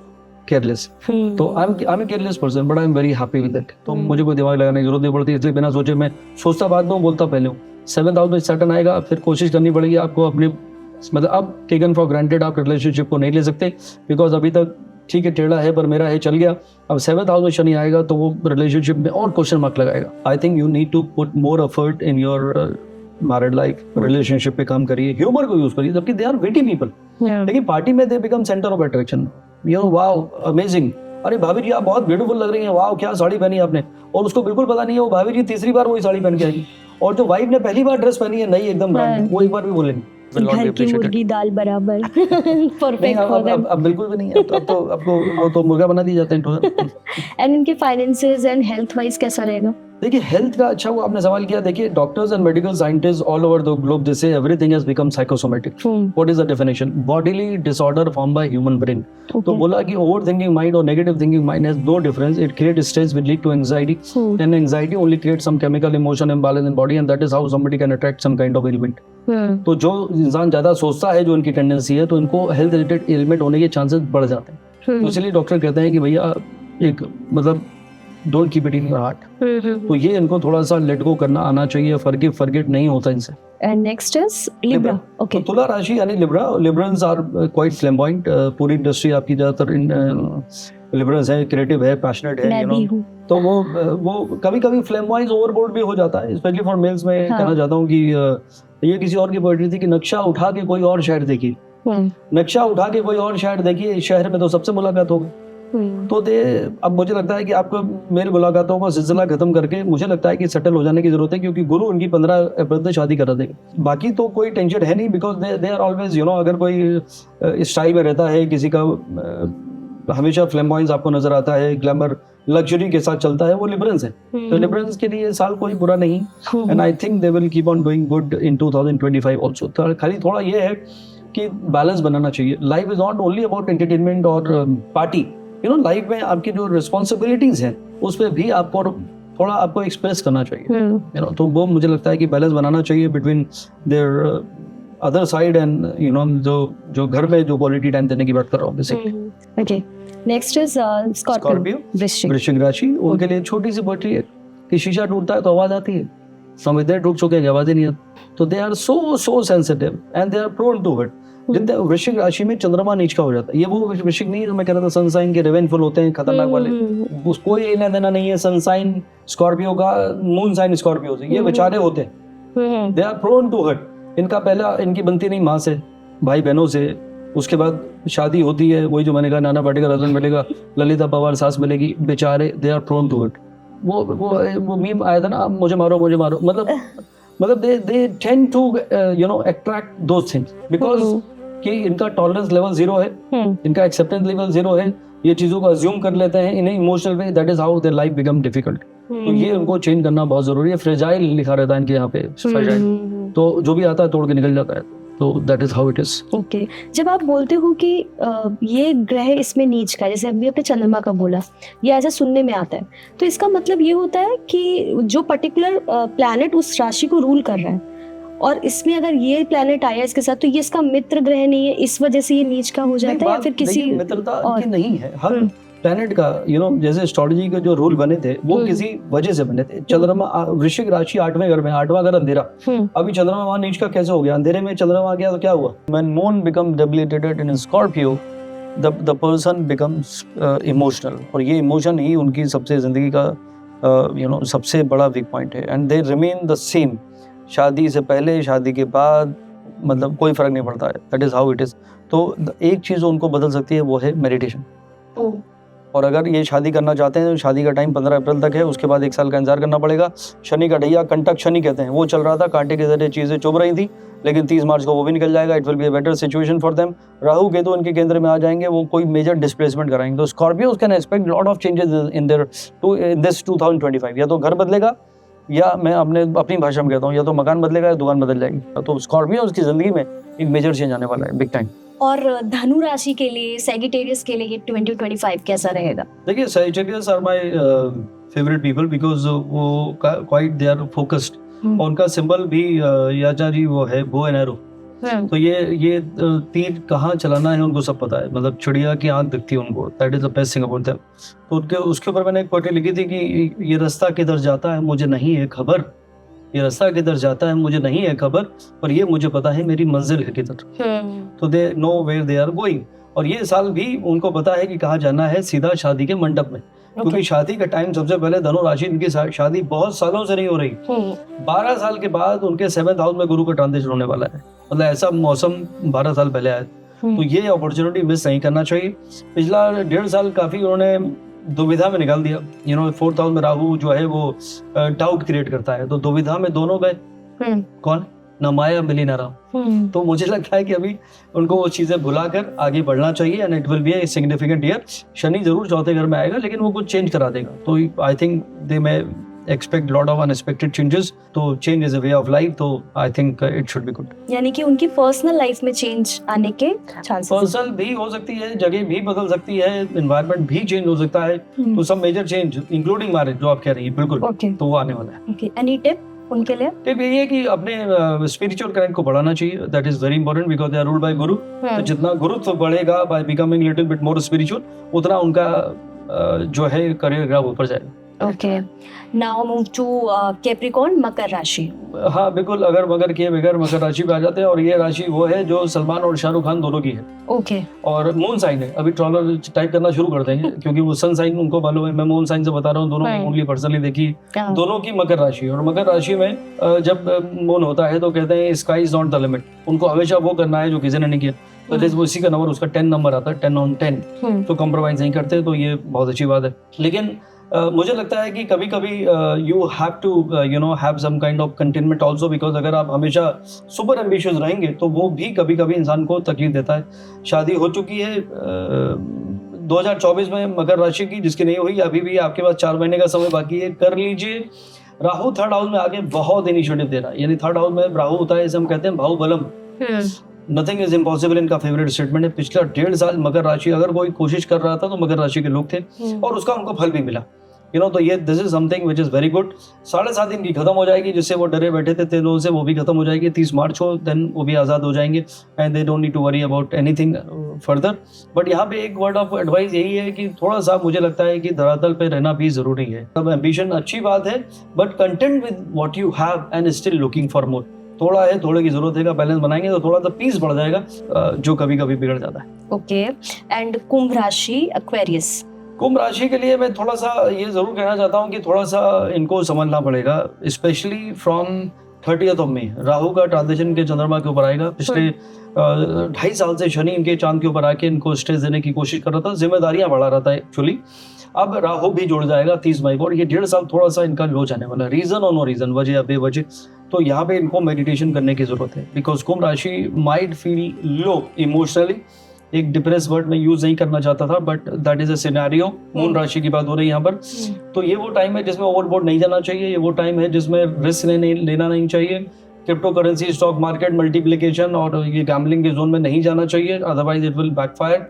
[SPEAKER 2] केयरलेस। तो I am careless person but I am very happy with it. तो मुझे कोई दिमाग लगाने की जरूरत नहीं पड़ती, इसलिए बिना सोचे मैं सोचता बाद में बोलता पहले हूँ। 7th हाउस में सैटर्न आएगा, फिर कोशिश करनी पड़ेगी आपको अपने, मतलब अब टेकन फॉर ग्रांटेड आप रिलेशनशिप को नहीं ले सकते, बिकॉज अभी तक ठीक है टेढ़ा है पर मेरा है चल गया। अब 7th हाउस में शनि आएगा तो वो रिलेशनशिप में और क्वेश्चन मार्क लगाएगा। I think you need to put more effort in your married life, relationship पे काम करिए, ह्यूमर को यूज करिए, जबकि दे आर विटी पीपल, लेकिन पार्टी में they become centre of attraction. You know, wow amazing, अरे भाभी जी आप बहुत ब्यूटीफुल लग रही हैं, वाओ क्या साड़ी पहनी आपने, और उसको बिल्कुल पता नहीं है वो भाभी जी तीसरी बार वही साड़ी पहन के आएगी, और जो वाइफ ने पहली बार ड्रेस पहनी है नई एकदम ब्रांड, वो एक बार भी बोलेंगे
[SPEAKER 4] घर की मुर्गी दाल बराबर। परफेक्ट।
[SPEAKER 2] अब बिल्कुल भी नहीं है, अब तो मुर्गा बना दिए जाते हैं।
[SPEAKER 4] एंड इनके फाइनेंसेस एंड हेल्थ वाइज कैसा रहेगा?
[SPEAKER 2] देखिए हेल्थ का अच्छा वो आपने सवाल किया। देखिए doctors and medical scientist all over the globe they say everything has become psychosomatic. What is the definition? Bodily disorder form by human brain. तो बोला कि ओवर थिंकिंग माइंड और negative thinking mind has no difference, it creates stress will lead to anxiety, and anxiety only creates some chemical emotion imbalance in body, and that is how somebody can attract some kind of element. तो जो इंसान ज्यादा सोचता है, जो इनकी tendency है, तो इनको हेल्थ रिलेटेड एलिमेंट होने के चांसेस बढ़ जाते हैं। तो इसलिए डॉक्टर कहते हैं कि भैया एक मतलब don't keep it in your heart. तो ये इनको थोड़ा सा लेट गो करना आना चाहिए, फॉरगिव नहीं होता इनसे।
[SPEAKER 4] And next is Libra. Okay,
[SPEAKER 2] तुला राशि यानी लिब्रल्स आर क्वाइट फ्लैम्बॉयंट। पूरी इंडस्ट्री आपकी ज्यादातर लिब्रल्स है, क्रिएटिव है, पैशनेट है, यू नो। तो वो कभी फ्लैम्बॉयंस ओवरबोर्ड भी हो जाता है, स्पेशली फॉर मेल्स। में कहना चाहता हूँ कि ये किसी और की पोएट्री थी कि नक्शा उठा के कोई और शहर देखिए, नक्शा उठा के कोई और शहर देखिए, इस शहर में तो सबसे मुलाकात होगी। तो अब मुझे लगता है कि आपको मेरी मुलाकातों का सिलसिला खत्म करके मुझे लगता है कि सेटल हो जाने की जरूरत है, क्योंकि गुरु उनकी 15 अप्रैल से शादी करा देगा। बाकी तो कोई टेंशन है नहीं, because they are always, you know, अगर कोई स्टाइल में रहता है, किसी का हमेशा फ्लैम्बॉयंस आपको नजर आता है, ग्लैमर लग्जरी के साथ चलता है, वो लिबरल्स है। तो लिबरल्स के लिए साल कोई बुरा नहीं, and I think they will keep on doing good in 2025 also. खाली थोड़ा ये है कि बैलेंस बनाना चाहिए। Life is not only about entertainment और पार्टी, यू नो। लाइफ में आपकी जो रिस्पॉन्सिबिलिटीज हैं उस पर भी आपको थोड़ा आपको एक्सप्रेस करना चाहिए, यू नो। तो वो मुझे लगता है कि बैलेंस बनाना चाहिए between their other side and, you know, जो घर में जो क्वालिटी टाइम देने की बात कर रहा हूँ basically.
[SPEAKER 4] Okay, next is Scorpio,
[SPEAKER 2] वृश्चिक राशि। उनके लिए छोटी सी पोएट्री है कि शीशा टूटता है तो आवाज आती है, समुद्र टूट चुके हैं आवाज ही नहीं आती। तो they are so sensitive and they are prone to it. जितने वृश्चिक राशि में चंद्रमा नीच का हो जाता है, ये वो वृश्चिक नहीं है जो मैं कह रहा था सनसाइन के रिवेंजफुल होते हैं, खतरनाक वाले, उसको कोई लेना देना नहीं है सनसाइन स्कॉर्पियो का, मून साइन स्कॉर्पियो से। ये बेचारे होते हैं, they are prone to hurt. इनका पहला इनकी बनती नहीं माँ से, भाई बहनों से, उसके बाद शादी होती है, वही जो मैंने कहा नाना पाटेकर हस्बैंड मिलेगा, ललिता पवार सास मिलेगी, बेचारे they are prone to it. वो मीम आया था ना, मुझे मारो, मतलब they tend to attract those things because कि इनका टॉलरेंस लेवल 0 है, इनका एक्सेप्टेंस लेवल 0 है, ये चीजों को अज्यूम कर लेते हैं in emotional way, that is how their life become difficult. तो ये उनको चेंज करना बहुत जरूरी है। फ्रेजाइल लिखा रहता है इनके यहाँ पे, फ्रेजाइल, तो जो भी आता है तोड़ के निकल जाता है, तो that is how it is.
[SPEAKER 4] Okay, जब आप बोलते हो कि ये ग्रह इसमें नीच का, जैसे अभी आपने चंद्रमा का बोला, ये ऐसा सुनने में आता है, तो इसका मतलब ये होता है कि जो पर्टिकुलर प्लैनेट उस राशि को रूल कर रहा है, और इसमें अगर ये प्लैनेट आया इसके साथ, तो ये इसका मित्र ग्रह नहीं है, इस वजह से ये नीच का हो जाता है, या फिर किसी
[SPEAKER 2] मित्रता की नहीं है। हर प्लैनेट का जैसे एस्ट्रोलॉजी के जो रूल बने थे वो किसी वजह से बने थे। चंद्रमा वृश्चिक राशि 8वें घर में, 8वां घर अंधेरा, अभी चंद्रमा वहां नीच का कैसे हो गया? अंधेरे में चंद्रमा आ गया तो क्या हुआ? When moon become debilitated in Scorpio, the person becomes emotional, और ये इमोशन ही उनकी सबसे जिंदगी का सबसे बड़ा वीक पॉइंट है, and they remain the same. शादी से पहले, शादी के बाद, मतलब कोई फर्क नहीं पड़ता है, that is how it is. तो एक चीज उनको बदल सकती है, वो है मेडिटेशन। और अगर ये शादी करना चाहते हैं तो शादी का टाइम 15 अप्रैल तक है, उसके बाद 1 साल का इंतजार करना पड़ेगा। शनि का ढैया, कंटक शनि कहते हैं, वो चल रहा था, कांटे के जरिए चीजें चुभ रही थी, लेकिन 30 मार्च को वो भी निकल जाएगा। It will be a better situation for them. Rahu Ketu इनके केंद्र में आ जाएंगे, वो कोई मेजर डिस्प्लेसमेंट कराएंगे। तो Scorpios can expect lot of changes in this 2025। या तो घर बदलेगा, या मैं अपनी भाषा में कहता हूँ, या तो मकान बदलेगा या दुकान बदल जाएगी। तो स्कॉर्पियोज की जिंदगी में एक मेजर चेंज आने वाला है, बिग टाइम।
[SPEAKER 4] और धनु राशि के लिए, सैजिटेरियस के लिए 2025 कैसा रहेगा?
[SPEAKER 2] देखिए, Sagittarius are my favourite people because वो क्वाइट दे आर फोकस्ड, और उनका सिंबल भी याचा जी वो है बो एंड एरो। तो ये तीर कहाँ चलाना है उनको सब पता है, मतलब चिड़िया की आंख दिखती है उनको, that is the best thing about them. तो उसके ऊपर मैंने एक पोएट्री लिखी थी कि ये रास्ता किधर जाता है मुझे नहीं है खबर, ये रास्ता किधर जाता है मुझे नहीं है खबर, पर ये मुझे पता है मेरी मंजिल है किधर। तो they know where they are going. और ये साल भी उनको पता है कि कहाँ जाना है, सीधा शादी के मंडप में। क्योंकि शादी का टाइम सबसे पहले धनु राशि, इनकी शादी बहुत सालों से नहीं हो रही। 12 साल के बाद उनके 7th हाउस में गुरु का ट्रांजिशन होने वाला है, मतलब ऐसा मौसम 12 साल पहले आया। तो ये अपॉर्चुनिटी मिस नहीं करना चाहिए। पिछला 1.5 साल काफी उन्होंने दुविधा में निकाल दिया। 4th हाउस में राहु जो है वो डाउट क्रिएट करता है, तो दुविधा में दोनों गए। कौन? ना माया मिली ना राम। तो मुझे लगता है कि अभी उनको वो चीजें भुलाकर आगे बढ़ना चाहिए, and it will be a significant year. Shani जरूर 4थे घर में आएगा, लेकिन वो कुछ चेंज करा देगा। तो I think they may expect lot of unexpected changes. तो change is a way of life, तो I think it should be good.
[SPEAKER 4] यानी कि उनकी पर्सनल लाइफ में चेंज आने के चांसेस,
[SPEAKER 2] पर्सनल भी हो सकती है, जगह भी बदल सकती है, एनवायरनमेंट भी चेंज हो सकता है। तो सब मेजर चेंज इंक्लूडिंग मैरिज जो आप कह रही हैं, बिल्कुल तो वो आने वाला है।
[SPEAKER 4] ओके, एनी टिप उनके लिए?
[SPEAKER 2] टिप यही है कि अपने स्पिरिचुअल कनेक्ट को बढ़ाना चाहिए, that is very important because they are ruled by Guru. तो जितना गुरुत्व बढ़ेगा by becoming little bit more spiritual, उतना उनका जो है करियर ग्राफ ऊपर जाएगा।
[SPEAKER 4] Okay, now move to Capricorn, मकर राशि।
[SPEAKER 2] हाँ बिल्कुल, अगर मगर किए बगैर मकर राशि पे आ जाते हैं, और ये राशि वो है जो सलमान और शाहरुख खान दोनों की है।
[SPEAKER 4] ओके,
[SPEAKER 2] और मून साइन है, अभी ट्रॉलर टाइप करना शुरू कर देंगे क्योंकि वो सन साइन उनको मालूम है। मैं मून साइन से बता रहा हूँ, दोनों ओनली पर्सनली देखी, दोनों की मकर राशि। और मकर राशि में जब मून होता है तो कहते हैं sky is not the limit, उनको हमेशा वो करना है जो किसी ने नहीं किया। तो जैसे वो इसी का नंबर, उसका 10 नंबर आता है, 10 on 10, तो कॉम्प्रोमाइज नहीं करते, तो ये बहुत अच्छी बात है। लेकिन मुझे लगता है कि कभी कभी you have to have some kind of containment also, because अगर आप हमेशा सुपर एम्बिशियस रहेंगे तो वो भी कभी कभी इंसान को तकलीफ देता है। शादी हो चुकी है 2024 में मकर राशि की, जिसकी नहीं हुई अभी भी आपके पास 4 महीने का समय बाकी है, कर लीजिए। राहु 3rd हाउस में आके बहुत इनिशिएटिव दे रहा है, यानी 3rd हाउस में राहु होता है, इसे हम कहते हैं बाहुबलम, नथिंग इज इम्पॉसिबल, इनका फेवरेट स्टेटमेंट है। पिछला 1.5 साल मकर राशि अगर कोई कोशिश कर रहा था तो मकर राशि के लोग थे, और उसका उनको फल भी मिला। तो ये this is something which is very good. 7.5 दिन की खत्म हो जाएगी, जिससे वो डरे बैठे थे तेलों से, वो भी खत्म हो जाएगी। 30 मार्च को देन वो भी आज़ाद हो जाएंगे, and they don't need to worry about anything further. But यहाँ पे एक वर्ड ऑफ एडवाइस यही है कि थोड़ा सा मुझे लगता है कि धरातल पे रहना भी जरूरी है। अब एम्बिशन अच्छी बात है, but content with what you have and still looking for more. थोड़ा है, थोड़े की जरूरत है, बैलेंस बनाएंगे तो थोड़ा सा पीस बढ़ जाएगा, जो कभी कभी बिगड़ जाता है।
[SPEAKER 4] ओके, एंड कुंभ राशि, एक्वेरियस।
[SPEAKER 2] कुंभ राशि के लिए मैं थोड़ा सा ये जरूर कहना चाहता हूँ कि थोड़ा सा इनको समझना पड़ेगा, specially from 30th of May Rahu का ट्रांजिशन के चंद्रमा के ऊपर आएगा। पिछले 2.5 साल से शनि इनके चांद के ऊपर आके इनको स्ट्रेस देने की कोशिश कर रहा था, जिम्मेदारियां बढ़ा रहा था एक्चुअली। अब राहु भी जुड़ जाएगा 30 मई को, और ये 1.5 साल थोड़ा सा इनका लो जाने वाला है, रीजन और नो रीजन, वजह या बेवजह। तो यहाँ पे इनको मेडिटेशन करने की जरूरत है, बिकॉज कुंभ राशि माइट फील लो इमोशनली। एक डिप्रेस वर्ड में यूज नहीं करना चाहता था, but that is a scenario. Moon राशि की बात हो रही है यहाँ पर। तो ये वो टाइम है जिसमें ओवरबोर्ड नहीं जाना चाहिए, ये वो टाइम है जिसमें रिस्क लेना नहीं चाहिए। Crypto currency, stock market, multiplication और ये गैम्बलिंग के जोन में नहीं जाना चाहिए, अदरवाइज इट विल बैकफायर।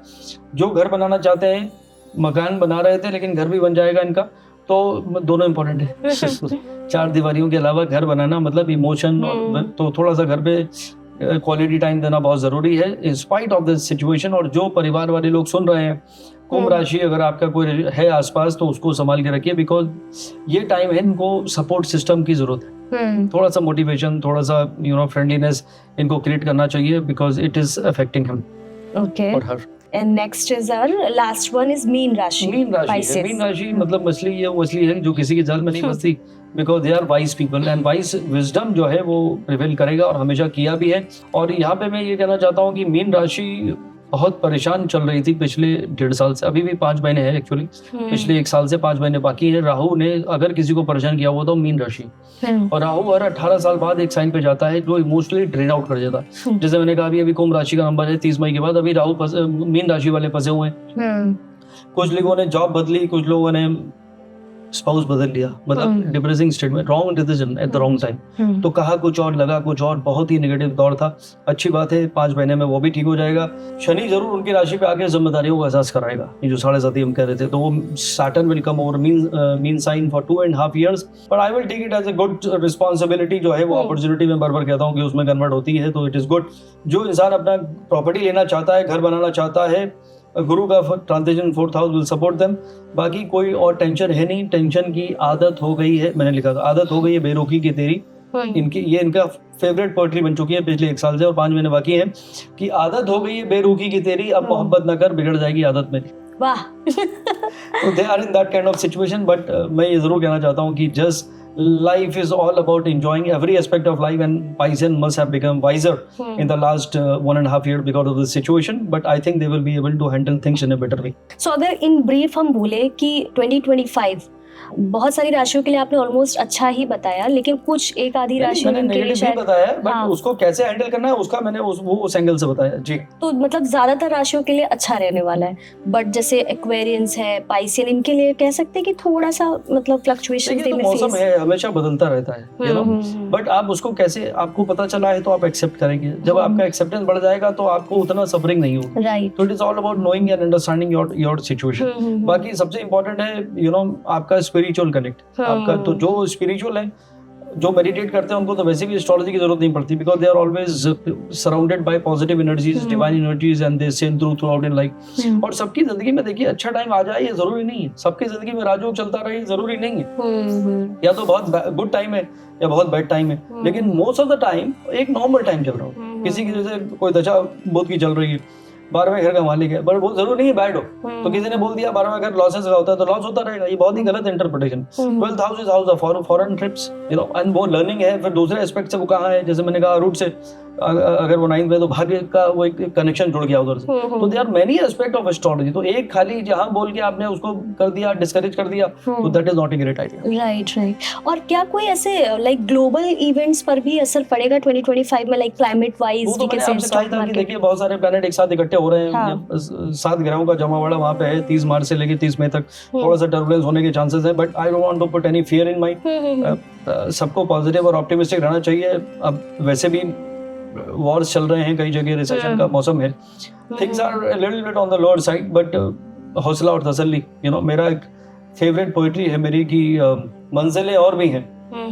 [SPEAKER 2] जो घर बनाना चाहते हैं, मकान बना रहे थे लेकिन घर भी बन जाएगा इनका, तो दोनों इंपॉर्टेंट है। 4 दीवारियों के अलावा घर बनाना मतलब इमोशन, तो थोड़ा सा घर पे क्वालिटी टाइम देना बहुत जरूरी है in spite of this situation. और जो परिवार वाले लोग सुन रहे हैं, कुंभ राशि अगर आपका कोई है आसपास तो उसको संभाल के रखिए, बिकॉज ये टाइम है इनको सपोर्ट सिस्टम की जरूरत है। थोड़ा सा मोटिवेशन, थोड़ा सा फ्रेंडलीनेस इनको क्रिएट करना चाहिए, because it is affecting him और हर।
[SPEAKER 4] And next is our last one is mean राशि।
[SPEAKER 2] मीन राशि मतलब मछली, ये मछली है जो किसी के जाल में नहीं फंसती, because they are wise people and wise wisdom जो है वो प्रिवेल करेगा, और हमेशा किया भी है। और यहाँ पे मैं ये कहना चाहता हूँ कि मीन राशि बहुत परेशान चल रही थी पिछले 1.5 साल से, अभी भी 5 महीने है एक्चुअली, पिछले 1 साल से 5 महीने बाकी है। राहु ने अगर किसी को परेशान किया हुआ तो मीन राशि, और राहु हर 18 साल बाद एक साइन पे जाता है जो इमोशनली ड्रेन आउट कर देता है। जैसे मैंने कहा अभी कुंभ राशि का नंबर है 30 मई के बाद, अभी राहु मीन राशि वाले फंसे हुए हैं। कुछ लोगों ने जॉब बदली, कुछ लोगों ने स्पाउस बदल लिया, मतलब डिप्रेसिंग स्टेट में, wrong decision at the wrong time. तो कहा कुछ और, लगा कुछ और, बहुत ही नेगेटिव दौर था। अच्छी बात है 5 महीने में वो भी ठीक हो जाएगा। शनि जरूर उनकी राशि पे आके जिम्मेदारियों का एहसास कराएगा, ये जो 7.5 हम कह रहे थे, तो वो Saturn will come over Meen sign for 2.5 years, but I will take it as a good responsibility. जो है वो अपॉर्चुनिटी में बार बार कहता हूँ कि उसमें कन्वर्ट होती है, तो इट इज गुड। जो इंसान अपना प्रॉपर्टी लेना चाहता है, घर बनाना चाहता है, गुरु का transition 4th house will support them. बाकी कोई और टेंशन है नहीं, टेंशन की आदत हो गई है, मैंने लिखा था आदत हो गई है बेरुखी की तेरी। इनका फेवरेट पोएट्री बन चुकी है पिछले 1 साल से, और 5 महीने बाकी है कि आदत हो गई है बेरुखी की तेरी, अब मोहब्बत न कर बिगड़ जाएगी आदत मेरी।
[SPEAKER 4] वाह।
[SPEAKER 2] तो they are in that kind of situation, but मैं ये जरूर कहना चाहता हूँ कि just life is all about enjoying every aspect of life, and Pisces must have become wiser in the last 1.5 years because of this situation, but I think they will be able to handle things in a better way.
[SPEAKER 4] So अगर in brief हम बोले कि 2025 बहुत सारी राशियों के लिए आपने ऑलमोस्ट अच्छा ही बताया, लेकिन कुछ एक आधी राशियों के लिए शायद
[SPEAKER 2] बताया, बट उसको कैसे हैंडल करना है उसका मैंने उस एंगल से बताया जी।
[SPEAKER 4] तो मतलब ज्यादातर राशियों के लिए अच्छा रहने वाला है, बट जैसे एक्वेरियंस है, पाइसियन, इनके लिए कह सकते हैं कि थोड़ा सा मतलब फ्लक्चुएशन
[SPEAKER 2] तो मौसम है, हमेशा बदलता रहता है, बट आप उसको कैसे, आपको पता चला है तो आप एक्सेप्ट करेंगे। जब आपका एक्सेप्टेंस बढ़ जाएगा तो आपको उतना सफरिंग नहीं होगा, राइट। तो it is all about knowing and understanding your situation. बाकी सबसे इंपॉर्टेंट है आपका स्पिरिचुअल कनेक्ट। आपका तो जो स्पिरिचुअल है, जो मेडिटेट करते हैं, उनको तो वैसे भी एस्ट्रोलॉजी की जरूरत नहीं पड़ती, because they are always surrounded by positive energies, divine energies, and they sail through out in life. और सबकी जिंदगी में देखिए अच्छा टाइम आ जाए ये जरूरी नहीं है, सबकी जिंदगी में राजयोग चलता रहे जरूरी नहीं है। या तो बहुत गुड टाइम है या बहुत बैड टाइम है, लेकिन मोस्ट ऑफ द टाइम एक नॉर्मल टाइम चल रहा हो। किसी की जैसे कोई दशा बुध की चल रही है, 12वें घर का मालिक है, बट वो जरूरी नहीं है बैड हो। तो किसी ने बोल दिया 12वां घर लॉसेस का होता है तो लॉस होता रहेगा, ये बहुत ही गलत interpretation. 12th house is house of foreign trips, and वो लर्निंग है। फिर दूसरे एस्पेक्ट से वो कहाँ है, जैसे मैंने कहा रूट से अगर वो 9th में, तो भाग्य का वो एक कनेक्शन जुड़ गया उधर से। तो they are many aspect of astrology. तो एक खाली जहां बोल के आपने उसको कर दिया, डिस्करेज कर दिया, तो that is not a great idea.
[SPEAKER 4] Right. और क्या कोई ऐसे लाइक ग्लोबल इवेंट्स पर भी असर पड़ेगा 2025 में, लाइक क्लाइमेट वाइज?
[SPEAKER 2] देखिए बहुत सारे प्लैनेट एक साथ इकट्ठे हो रहे हैं, 7 ग्रहों का जमावड़ा वहां पे है। 30 मार्च से लेके 30 मई तक थोड़ा सा टर्बुलेंस होने के चांसेस है, but I don't want to put any fear in mind. सबको पॉजिटिव और ऑप्टिमिस्टिक रहना चाहिए। अब वैसे भी वॉर्स चल रहे हैं कई जगह, रिसेशन का मौसम है, things are a little bit on the lower side, but हौसला और तसल्ली। मेरा एक फेवरेट पोएट्री है मेरी कि मंजिलें और भी हैं,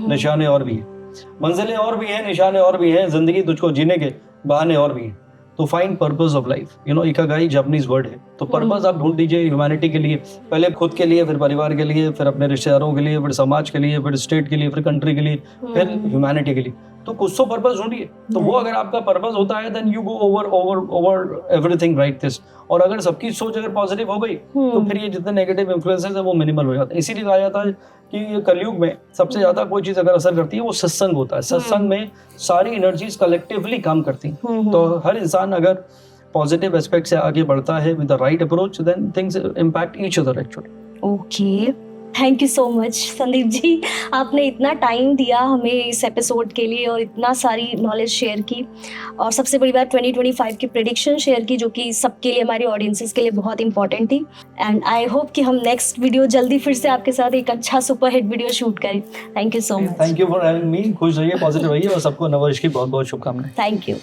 [SPEAKER 2] निशाने और भी हैं। मंजिलें और भी हैं, निशाने और भी हैं, जिंदगी तुझको जीने के बहाने और भी हैं। तो find purpose of life, ikigai Japanese word है। तो पर्पस आप ढूंढ लीजिए ह्यूमैनिटी के लिए, पहले खुद के लिए, फिर परिवार के लिए, फिर अपने रिश्तेदारों के लिए, फिर समाज के लिए, फिर स्टेट के लिए, फिर कंट्री के लिए, फिर ह्यूमैनिटी के लिए। तो कुछ तो पर्पस ढूंढिए। तो वो अगर आपका पर्पस होता है, then you go over everything right this. और अगर सबकी सोच अगर पॉजिटिव हो गई तो फिर ये जितने नेगेटिव इन्फ्लुएंसेस है वो मिनिमल हो जाते हैं। इसीलिए कहा जाता है कि ये कलयुग में सबसे ज्यादा कोई चीज अगर असर करती है वो सत्संग होता है। सत्संग में सारी एनर्जीज कलेक्टिवली काम करती हैं। तो हर इंसान अगर पॉजिटिव एस्पेक्ट से आगे बढ़ता है with the right approach, then things impact each other actually.
[SPEAKER 4] Okay, thank you so much Sandeep ji, आपने इतना टाइम दिया हमें इस एपिसोड के लिए और इतना सारी नॉलेज शेयर की, और सबसे बड़ी बात 2025 की प्रेडिक्शन शेयर की, जो कि सबके लिए, हमारी ऑडियंसेस के लिए बहुत इंपॉर्टेंट थी। एंड आई होप कि हम नेक्स्ट वीडियो जल्दी फिर से आपके साथ एक अच्छा सुपर हिट वीडियो शूट करें। Thank you so much.
[SPEAKER 2] Thank you for having me. खुश रहिए, पॉजिटिव रहिए और सबको नववर्ष की बहुत बहुत शुभकामनाएं।
[SPEAKER 4] Thank you.